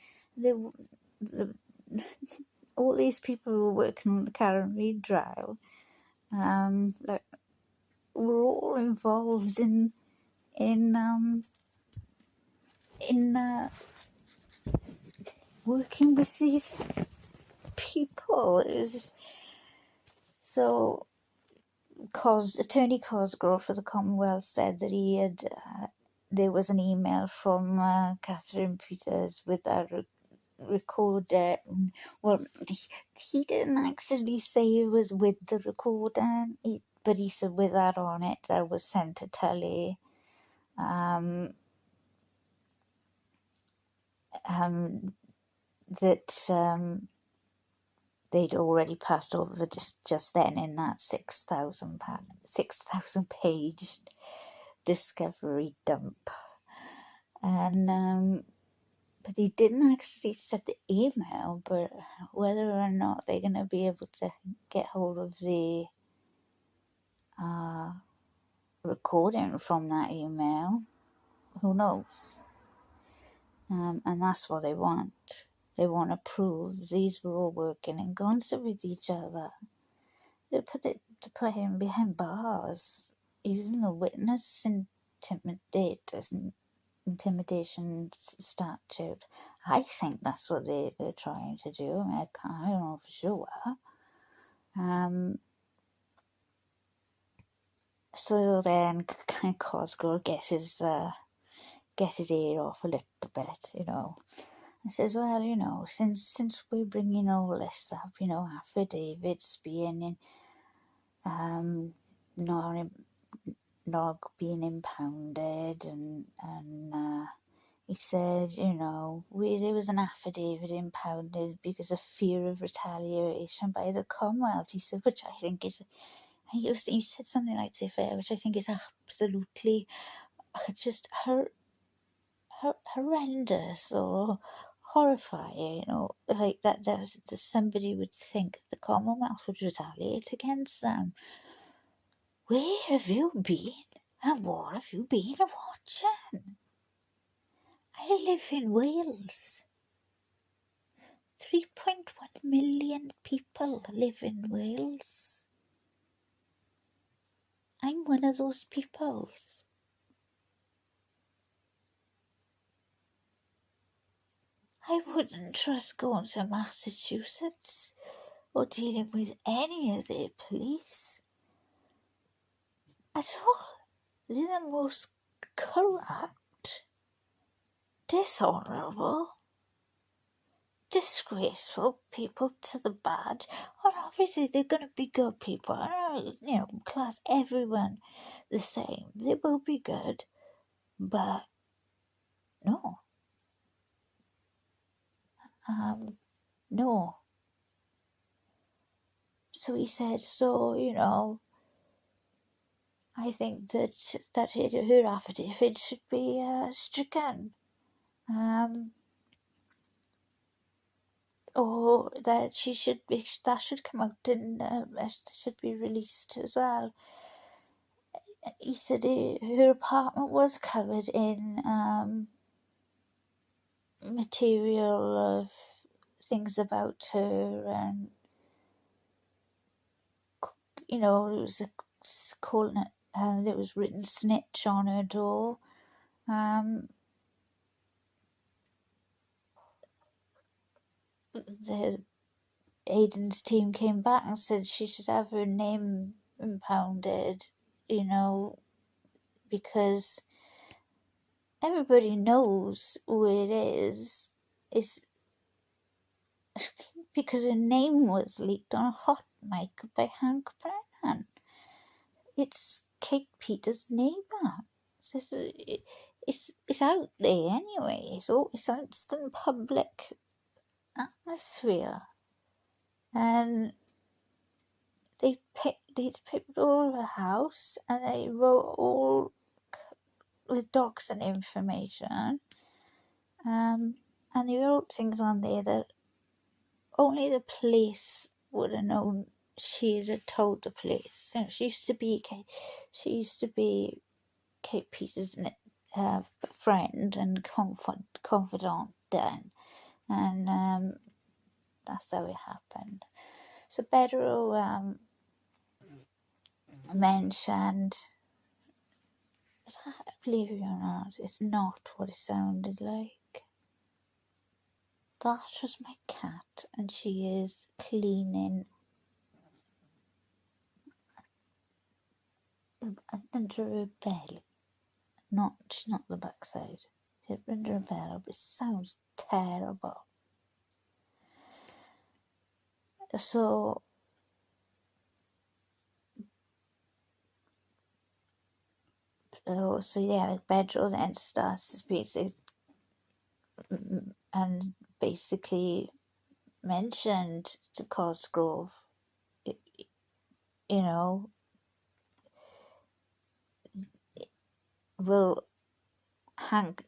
all these people who were working on the Karen Read trial, were all involved in working with these people. It was just so. Attorney Cosgrove for the Commonwealth said that he had there was an email from Catherine Peters with a recorder. Well, he didn't actually say it was with the recorder, but he said with that on it that was sent to Tully. That they'd already passed over just then in that 6,000 page discovery dump, and but they didn't actually set the email. But whether or not they're going to be able to get hold of the recording from that email, who knows? And that's what they want. They want to prove these were all working in concert with each other. To put him behind bars using the witness intimidation statute. I think that's what they're trying to do. I mean, I don't know for sure. So then Cosgrove gets his ear off a little bit, and says, well, since we're bringing all this up, affidavits being not being impounded, and he said, there was an affidavit impounded because of fear of retaliation by the Commonwealth. He said, which I think is, he said something like, which I think is absolutely just horrendous or horrifying, or like that somebody would think the Commonwealth would retaliate against them. Where have you been and what have you been watching? I live in Wales. 3.1 million people live in Wales. I'm one of those people. I wouldn't trust going to Massachusetts or dealing with any of their police at all. They're the most corrupt, dishonourable, disgraceful people to the badge. Or obviously they're going to be good people. I don't, class everyone the same. They will be good, but no. No. So he said, I think that her affidavit should be stricken. Or that that should come out and should be released as well. He said her apartment was covered in material of things about her, and it was it was written snitch on her door. The Aiden's team came back and said she should have her name impounded, because everybody knows who it is. It's because her name was leaked on a hot mic by Hank Brennan. It's Kate Peters' neighbour. So it's out there anyway. It's in public atmosphere. And they picked all her house and they wrote all with docs and information. And they wrote things on there that only the police would have known. She'd have told the police. She used to be Kate Peters' friend and confidant then, and that's how it happened. So Bedro mentioned, believe it or not, it's not what it sounded like. That was my cat, and she is cleaning under her belly. She's not the backside. She's under her belly, but it sounds terrible. So Bedro then starts to speak and basically mentioned to Cosgrove, will Hank,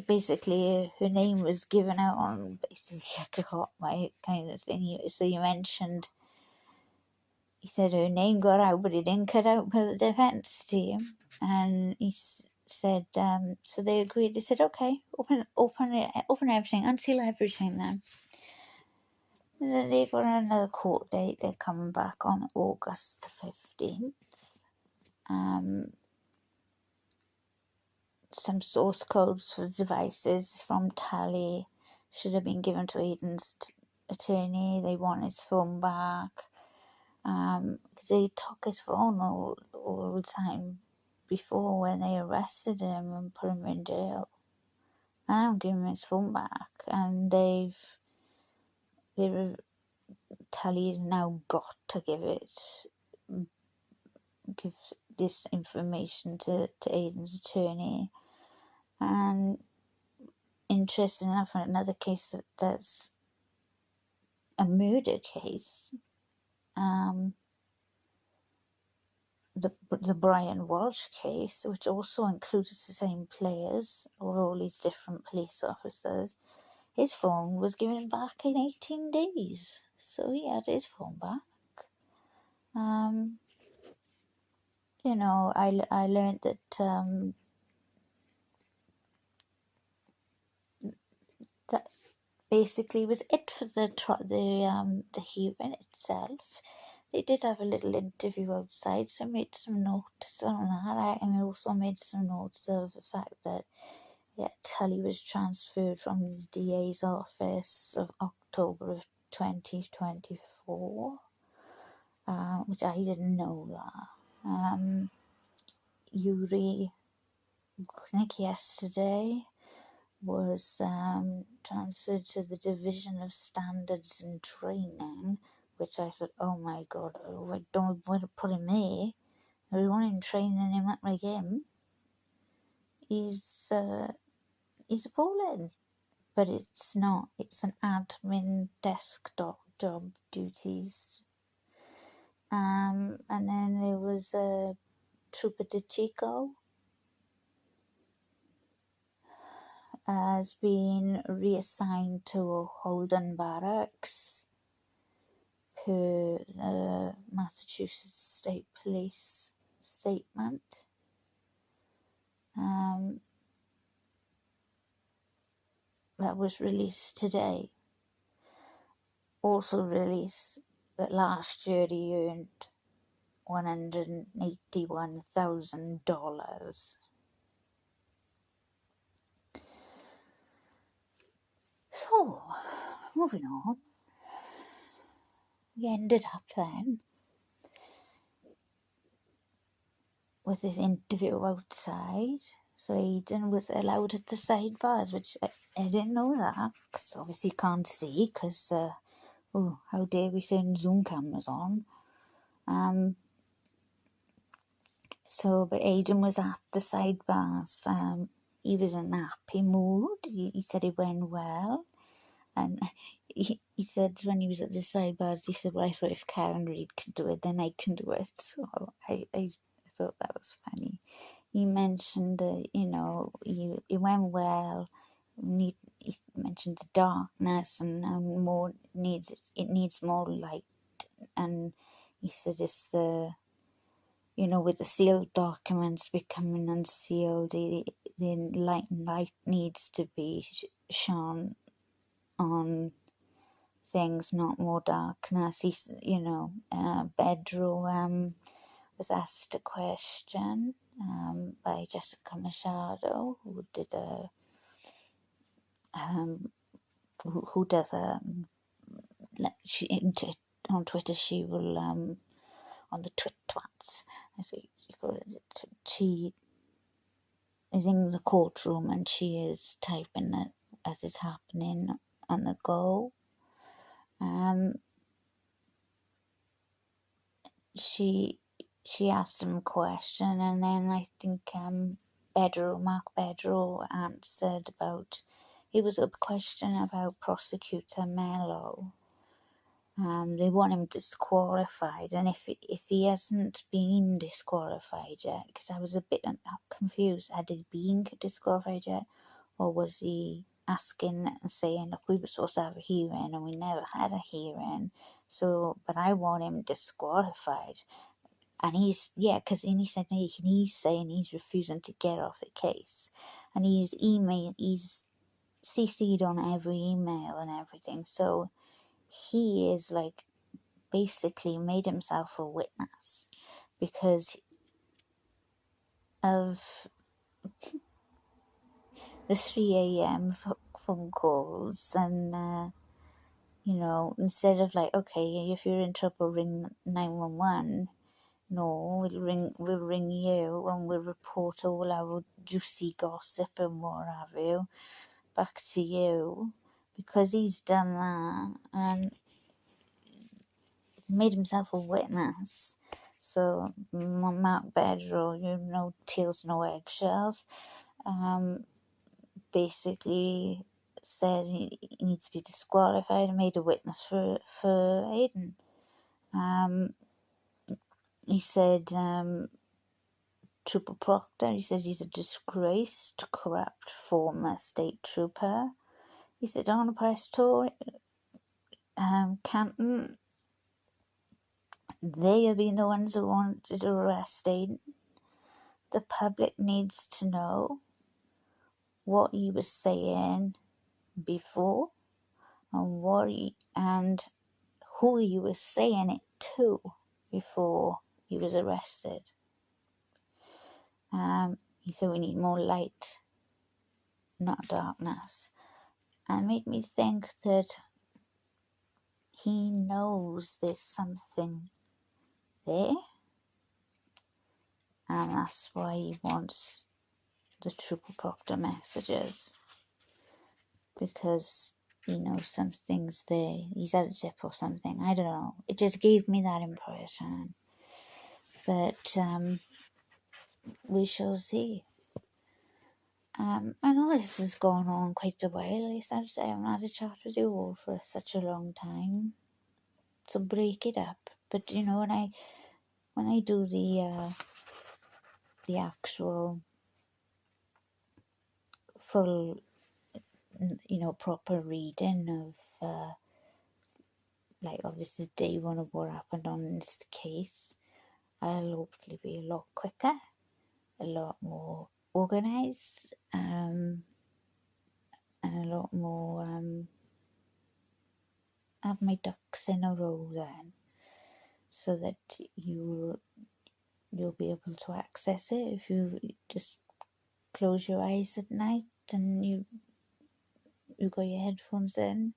basically her name was given out on basically like a hot mic kind of thing. So you mentioned, he said her name got out, but it didn't cut out by the defence team. And he said, so they agreed. They said, okay, open everything, unseal everything then. And then they got another court date. They're coming back on August 15th. Some source codes for devices from Tally should have been given to Aiden's attorney. They want his phone back. Because they took his phone all the time before when they arrested him and put him in jail. And I'm giving him his phone back. And Tally's now got to give this information to Aiden's attorney. And interesting enough, in another case that's a murder case, the Brian Walsh case, which also includes the same players or all these different police officers, his phone was given back in 18 days. So he had his phone back. You know, I learned that that basically was it for the hearing itself. They did have a little interview outside, so I made some notes on that. And I also made some notes of the fact that Tully was transferred from the DA's office of October of 2024, which I didn't know that. Yuri, I think yesterday, was transferred to the Division of Standards and Training, which I thought, oh my god, I don't want to put him there. I want him training him up like him. He's appalling. But it's not. It's an admin desktop job duties. And then there was Trooper DeChico has been reassigned to Holden Barracks per the Massachusetts State Police statement. That was released today. Also released that last year he earned $181,000. So, moving on. We ended up then with this interview outside. So Aidan was allowed at the sidebars, which I didn't know that, because obviously you can't see, because, how dare we turn Zoom cameras on. But Aidan was at the sidebars. He was in a happy mood. He said it went well. And he said when he was at the sidebars, he said, well, I thought if Karen Reid could do it, then I can do it. So I thought that was funny. He mentioned that, it went well. He mentioned the darkness and more it needs more light. And he said it's with the sealed documents becoming unsealed, the light needs to be shone on things, not more darkness. Bedroom was asked a question by Jessica Machado, who did who does on Twitter. She will on the twats. So you call it. She is in the courtroom and she is typing it as it's happening on the go. She asked him a question, and then I think Mark Bedrow answered about. It was a question about Prosecutor Mello. They want him disqualified, and if he hasn't been disqualified yet, because I was a bit confused, had he been disqualified yet, or was he asking and saying, look, we were supposed to have a hearing and we never had a hearing, so, but I want him disqualified. And because he said he's saying he's refusing to get off the case, and he's CC'd on every email and everything, so he is basically made himself a witness because of the 3 a.m. phone calls, and instead of okay, if you're in trouble, ring 911. No, we'll ring you and we'll report all our juicy gossip and what have you back to you, because he's done that and made himself a witness. So Mark Bedrow, peels no eggshells, basically said he needs to be disqualified and made a witness for Aidan. he said, Trooper Proctor, he said he's a disgraced, corrupt former state trooper. He said on a press tour, Canton, they have been the ones who wanted to arrest him. The public needs to know what he was saying before and who he was saying it to before he was arrested. He said we need more light, not darkness. And made me think that he knows there's something there, and that's why he wants the Trooper Proctor messages, because he knows something's there. He's had a tip or something. I don't know. It just gave me that impression. But we shall see. I know this has gone on quite a while. I haven't had a chat with you all for such a long time. So break it up. But you know, when I do the actual full, you know, proper reading of like, oh, this is day one of what happened on this case, I'll hopefully be a lot quicker, a lot more organised, and a lot more have my ducks in a row then, so that you'll be able to access it. If you just close your eyes at night and you got your headphones in,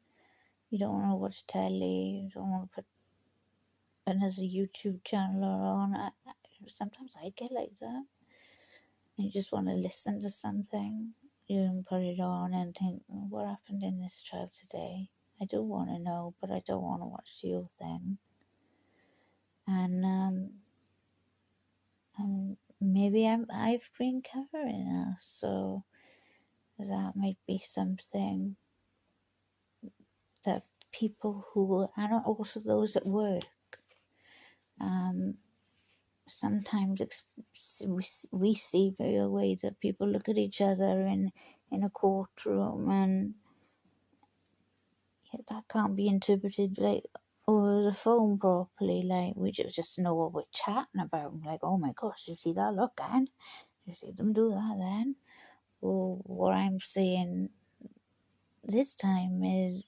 you don't want to watch telly, you don't want to put another YouTube channel on. Sometimes I get like that. You just want to listen to something. You can put it on and think, what happened in this trial today? I do want to know, but I don't want to watch the whole thing. And maybe I've been covering that, so that might be something that people who, and also those at work, sometimes we see by the way that people look at each other in a courtroom, and that can't be interpreted like over the phone properly. Like, we just know what we're chatting about. Like, oh my gosh, you see that look, and you see them do that then. Well, what I'm saying this time is,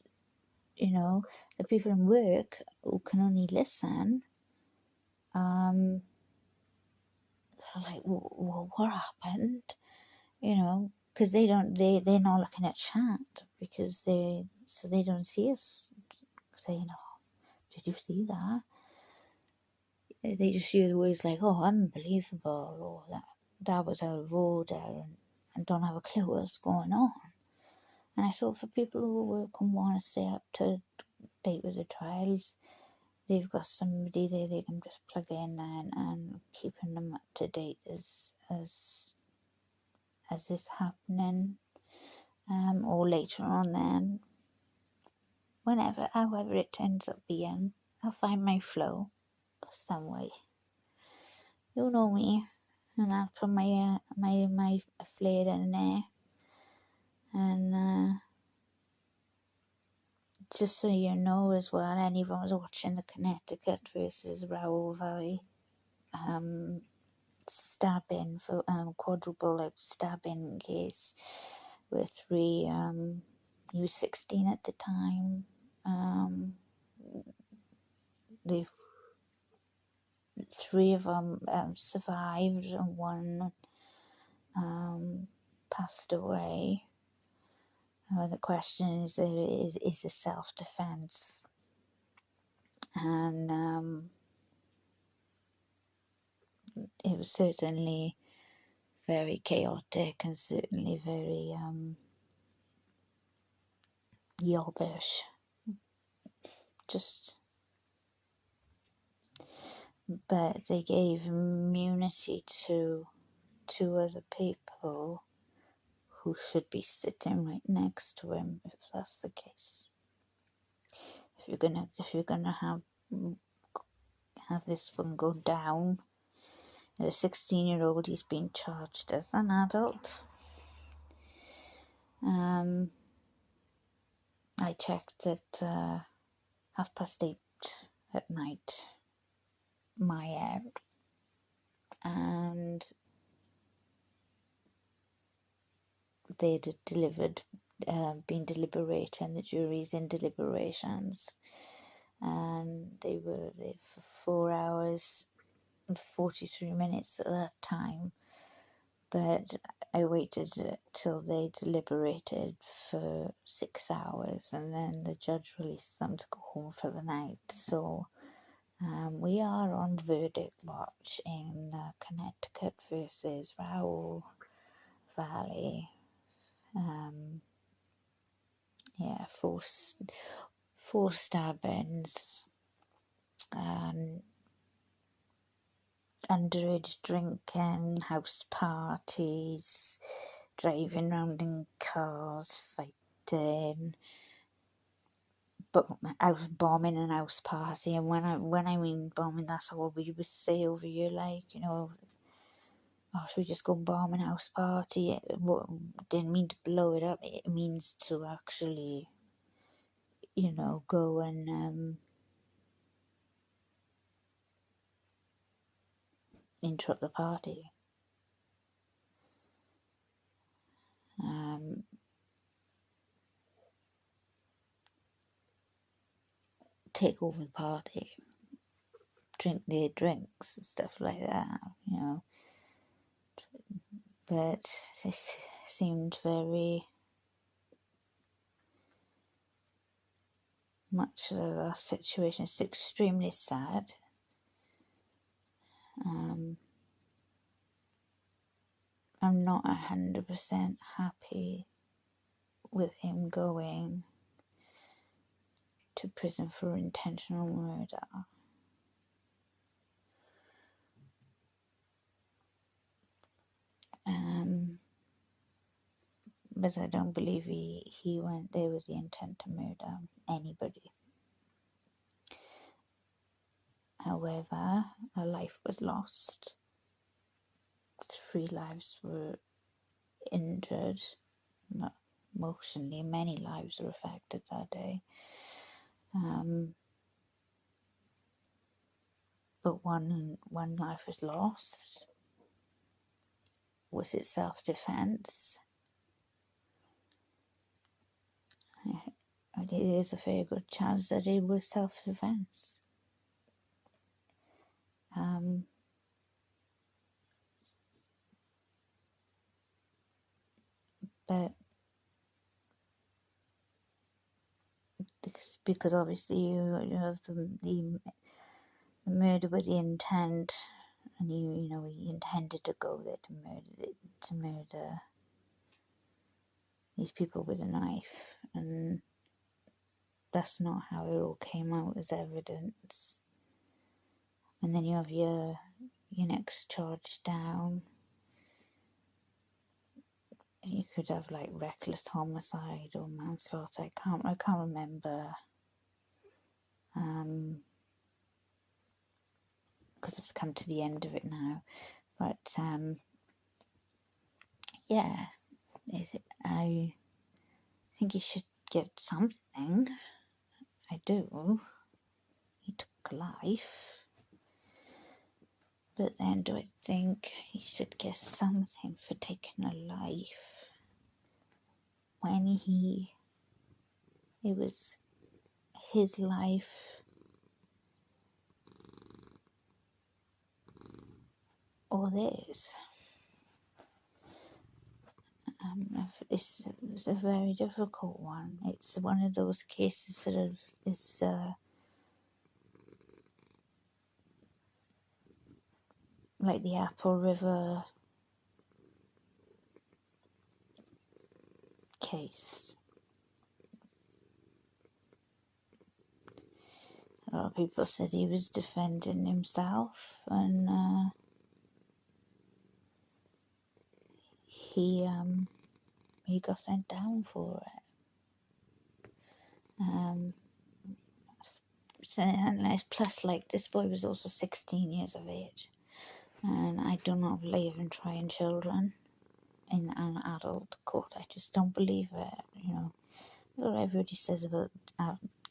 you know, the people in work who can only listen, like, what happened? You know, because they're not looking at chat, because they don't see us saying, oh, did you see that? They just hear the words like, oh, unbelievable, or that was out of order, and don't have a clue what's going on. And I thought, for people who work and want to stay up to date with the trials, they've got somebody there they can just plug in and keeping them up to date as this happening, or later on then, however it ends up being, I'll find my flow some way. You know me, and I'll put my flair in there, and just so you know as well, anyone was watching the Connecticut versus Raoul Valley stabbing for quadruple stabbing case, with three, he was 16 at the time. The three of them survived, and one passed away. The question is a self-defense, and it was certainly very chaotic and certainly very yobbish. But they gave immunity to two other people who should be sitting right next to him, if that's the case. If you're gonna have this one go down. A 16-year-old, he's been charged as an adult. I checked at 8:30 at night, my end, and they'd been deliberating, the jury's in deliberations, and they were there for 4 hours and 43 minutes at that time. But I waited till they deliberated for 6 hours, and then the judge released them to go home for the night. So we are on verdict watch in Connecticut versus Raoul Valley. Four stabbings, underage drinking, house parties, driving around in cars, fighting, bombing an house party. And when I mean bombing, that's all we would say over here, like, you know, oh, should we just go bomb an house party? It didn't mean to blow it up. It means to actually, you know, go and interrupt the party. Take over the party, drink their drinks and stuff like that, you know. But this seemed very much of a situation. It's extremely sad. I'm not 100% happy with him going to prison for intentional murder. But I don't believe he went there with the intent to murder anybody. However, a life was lost. 3 lives were injured. Emotionally, many lives were affected that day. But one life was lost. Was it self-defense? There is a very good chance that it was self-defense. But because obviously you have the murder with the intent, and you know he intended to go there to murder these people with a knife, and that's not how it all came out as evidence. And then you have your next charge down. You could have like reckless homicide or manslaughter. I can't remember. Because I've come to the end of it now. But yeah, I think he should get something. I do. He took a life. But then do I think he should get something for taking a life when it was his life? Or theirs? It's a very difficult one. It's one of those cases that is like the Apple River case. A lot of people said he was defending himself, and he got sent down for it. unless plus like this boy was also 16 years of age, and I do not believe in trying children in an adult court. I just don't believe it. You know what everybody says about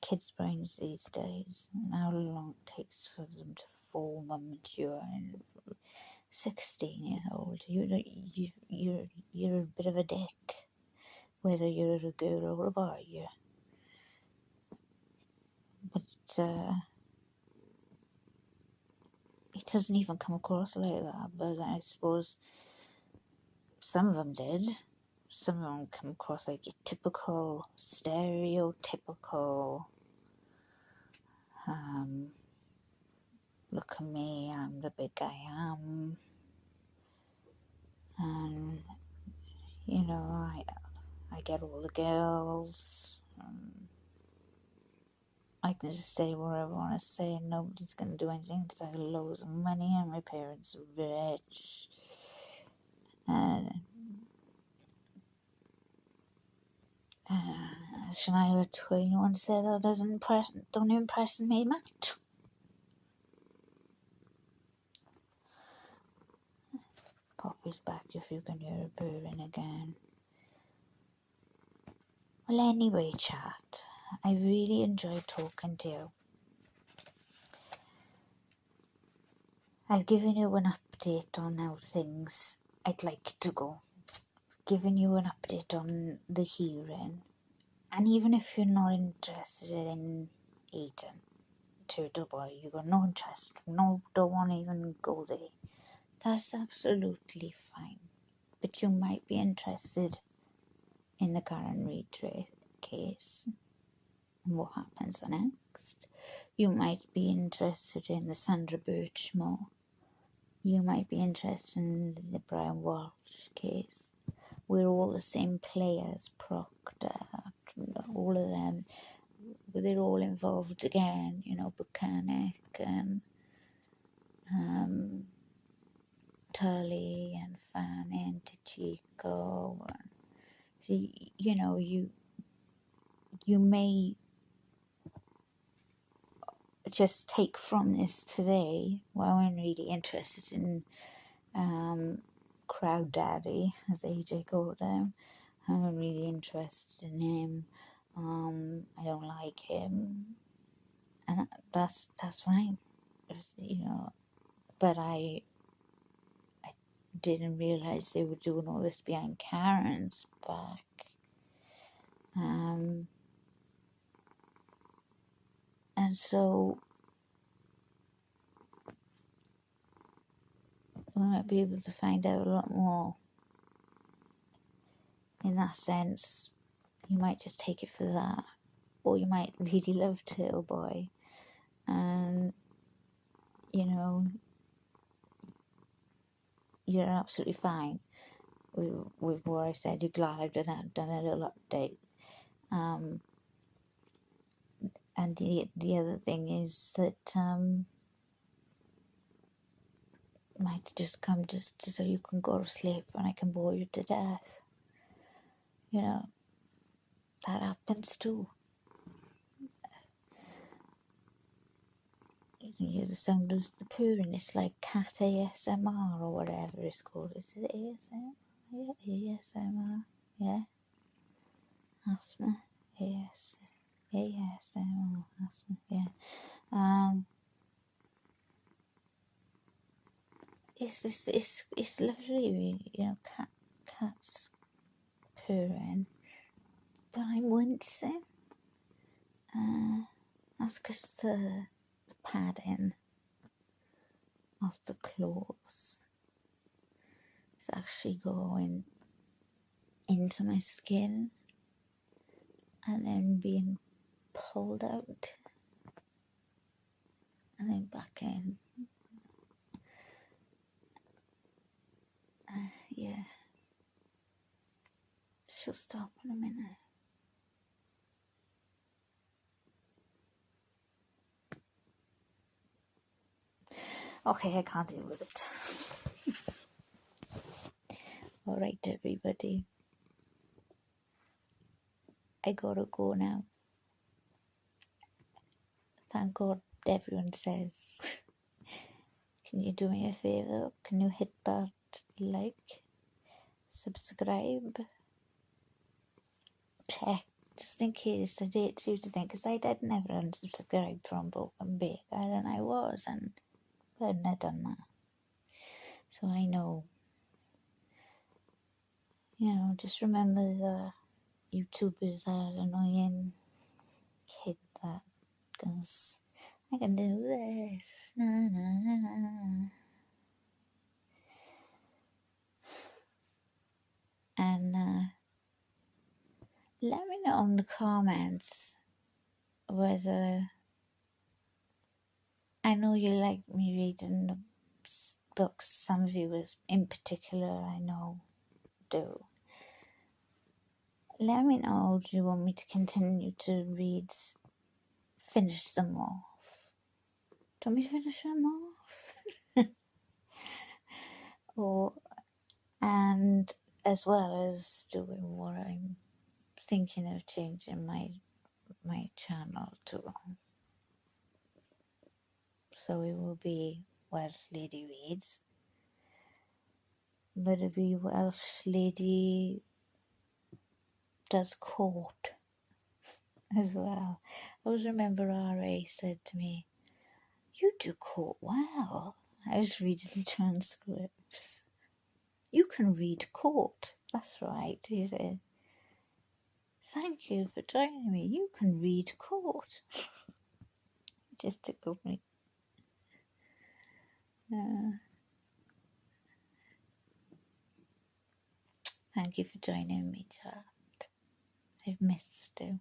kids' brains these days, and how long it takes for them to form and mature. And 16 years old, you're a bit of a dick, whether you're a girl or a boy. Yeah. But it doesn't even come across like that. But I suppose some of them did. Some of them come across like a typical, stereotypical, look at me, I'm the big I am. And, you know, I get all the girls. I can just say whatever I want to say and nobody's going to do anything because I have loads of money and my parents are rich. And Shania Twain once said that don't impress me much. Poppy's back if you can hear her purring again. Well, anyway, chat, I really enjoyed talking to you. I've given you an update on how things I'd like to go. Given you an update on the hearing. And even if you're not interested in eating turtle boy, you got no interest, no, don't want to even go there, that's absolutely fine. But you might be interested in the Karen Reid case and what happens next. You might be interested in the Sandra Birchmore. You might be interested in the Brian Walsh case. We're all the same players, Proctor, all of them. But they're all involved again, you know, Buchanan and Tully and Fanny and Tichico. So, you know, you may just take from this today, well, I'm really interested in Crowd Daddy, as AJ called him. I'm really interested in him. I don't like him, and that's fine, you know. But I didn't realize they were doing all this behind Karen's back. And so we might be able to find out a lot more. In that sense, you might just take it for that, or you might really love Turtle Boy, and you know, you're absolutely fine with what I said. You're glad I've done a little update. And the other thing is that might just come just so you can go to sleep and I can bore you to death. You know, that happens too. You can hear the sound of the purring. It's like cat ASMR or whatever it's called. Is it ASMR? Yeah, ASMR. Yeah. Asthma. ASMR. Asthma. Yeah. It's lovely, you know, cats purring, but I'm wincing. That's because the padding of the claws is actually going into my skin and then being pulled out and then back in. Yeah. She'll stop in a minute. Okay, I can't deal with it. Alright, everybody. I gotta go now. thank God everyone says, can you do me a favour? Can you hit that like, subscribe, check, just in case the date's you to think, because I did never unsubscribe from Broken Baker, and I was, and I hadn't have done that. So I know, just remember the YouTubers, that annoying kid that goes, I can do this, na na na na. And let me know in the comments whether, I know you like me reading the books, some viewers in particular I know do. Let me know, do you want me to continue to read, finish them off? Do you want me to finish them off? And as well as doing what I'm thinking of changing my channel to. So it will be Welsh Lady Reads, but it'll be Welsh Lady Does Court as well. I always remember RA said to me, you do court well. I was reading the transcripts. You can read court. That's right, he said. Thank you for joining me. You can read court. Just tickled me. Thank you for joining me, chat. I've missed you.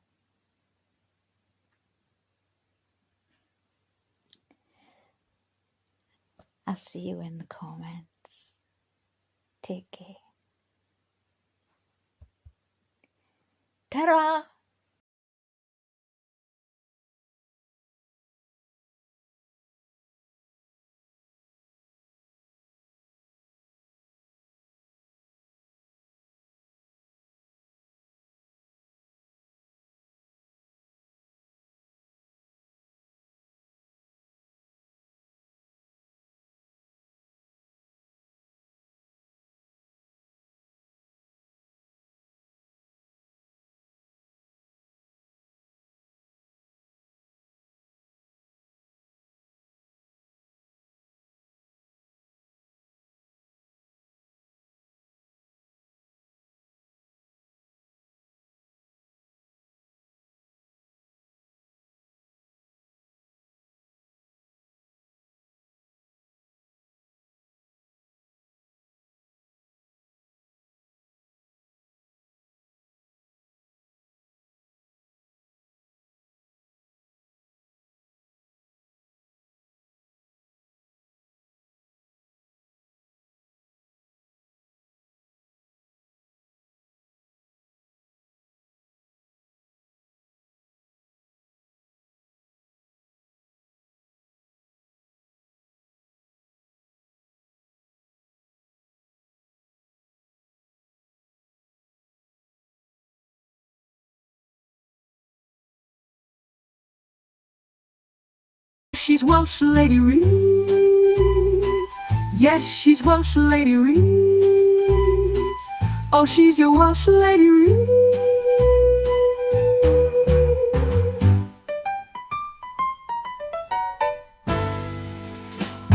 I'll see you in the comments. Take care. Ta-ra! She's Welsh Lady Reads. Yes, she's Welsh Lady Reads. Oh, she's your Welsh Lady Reads.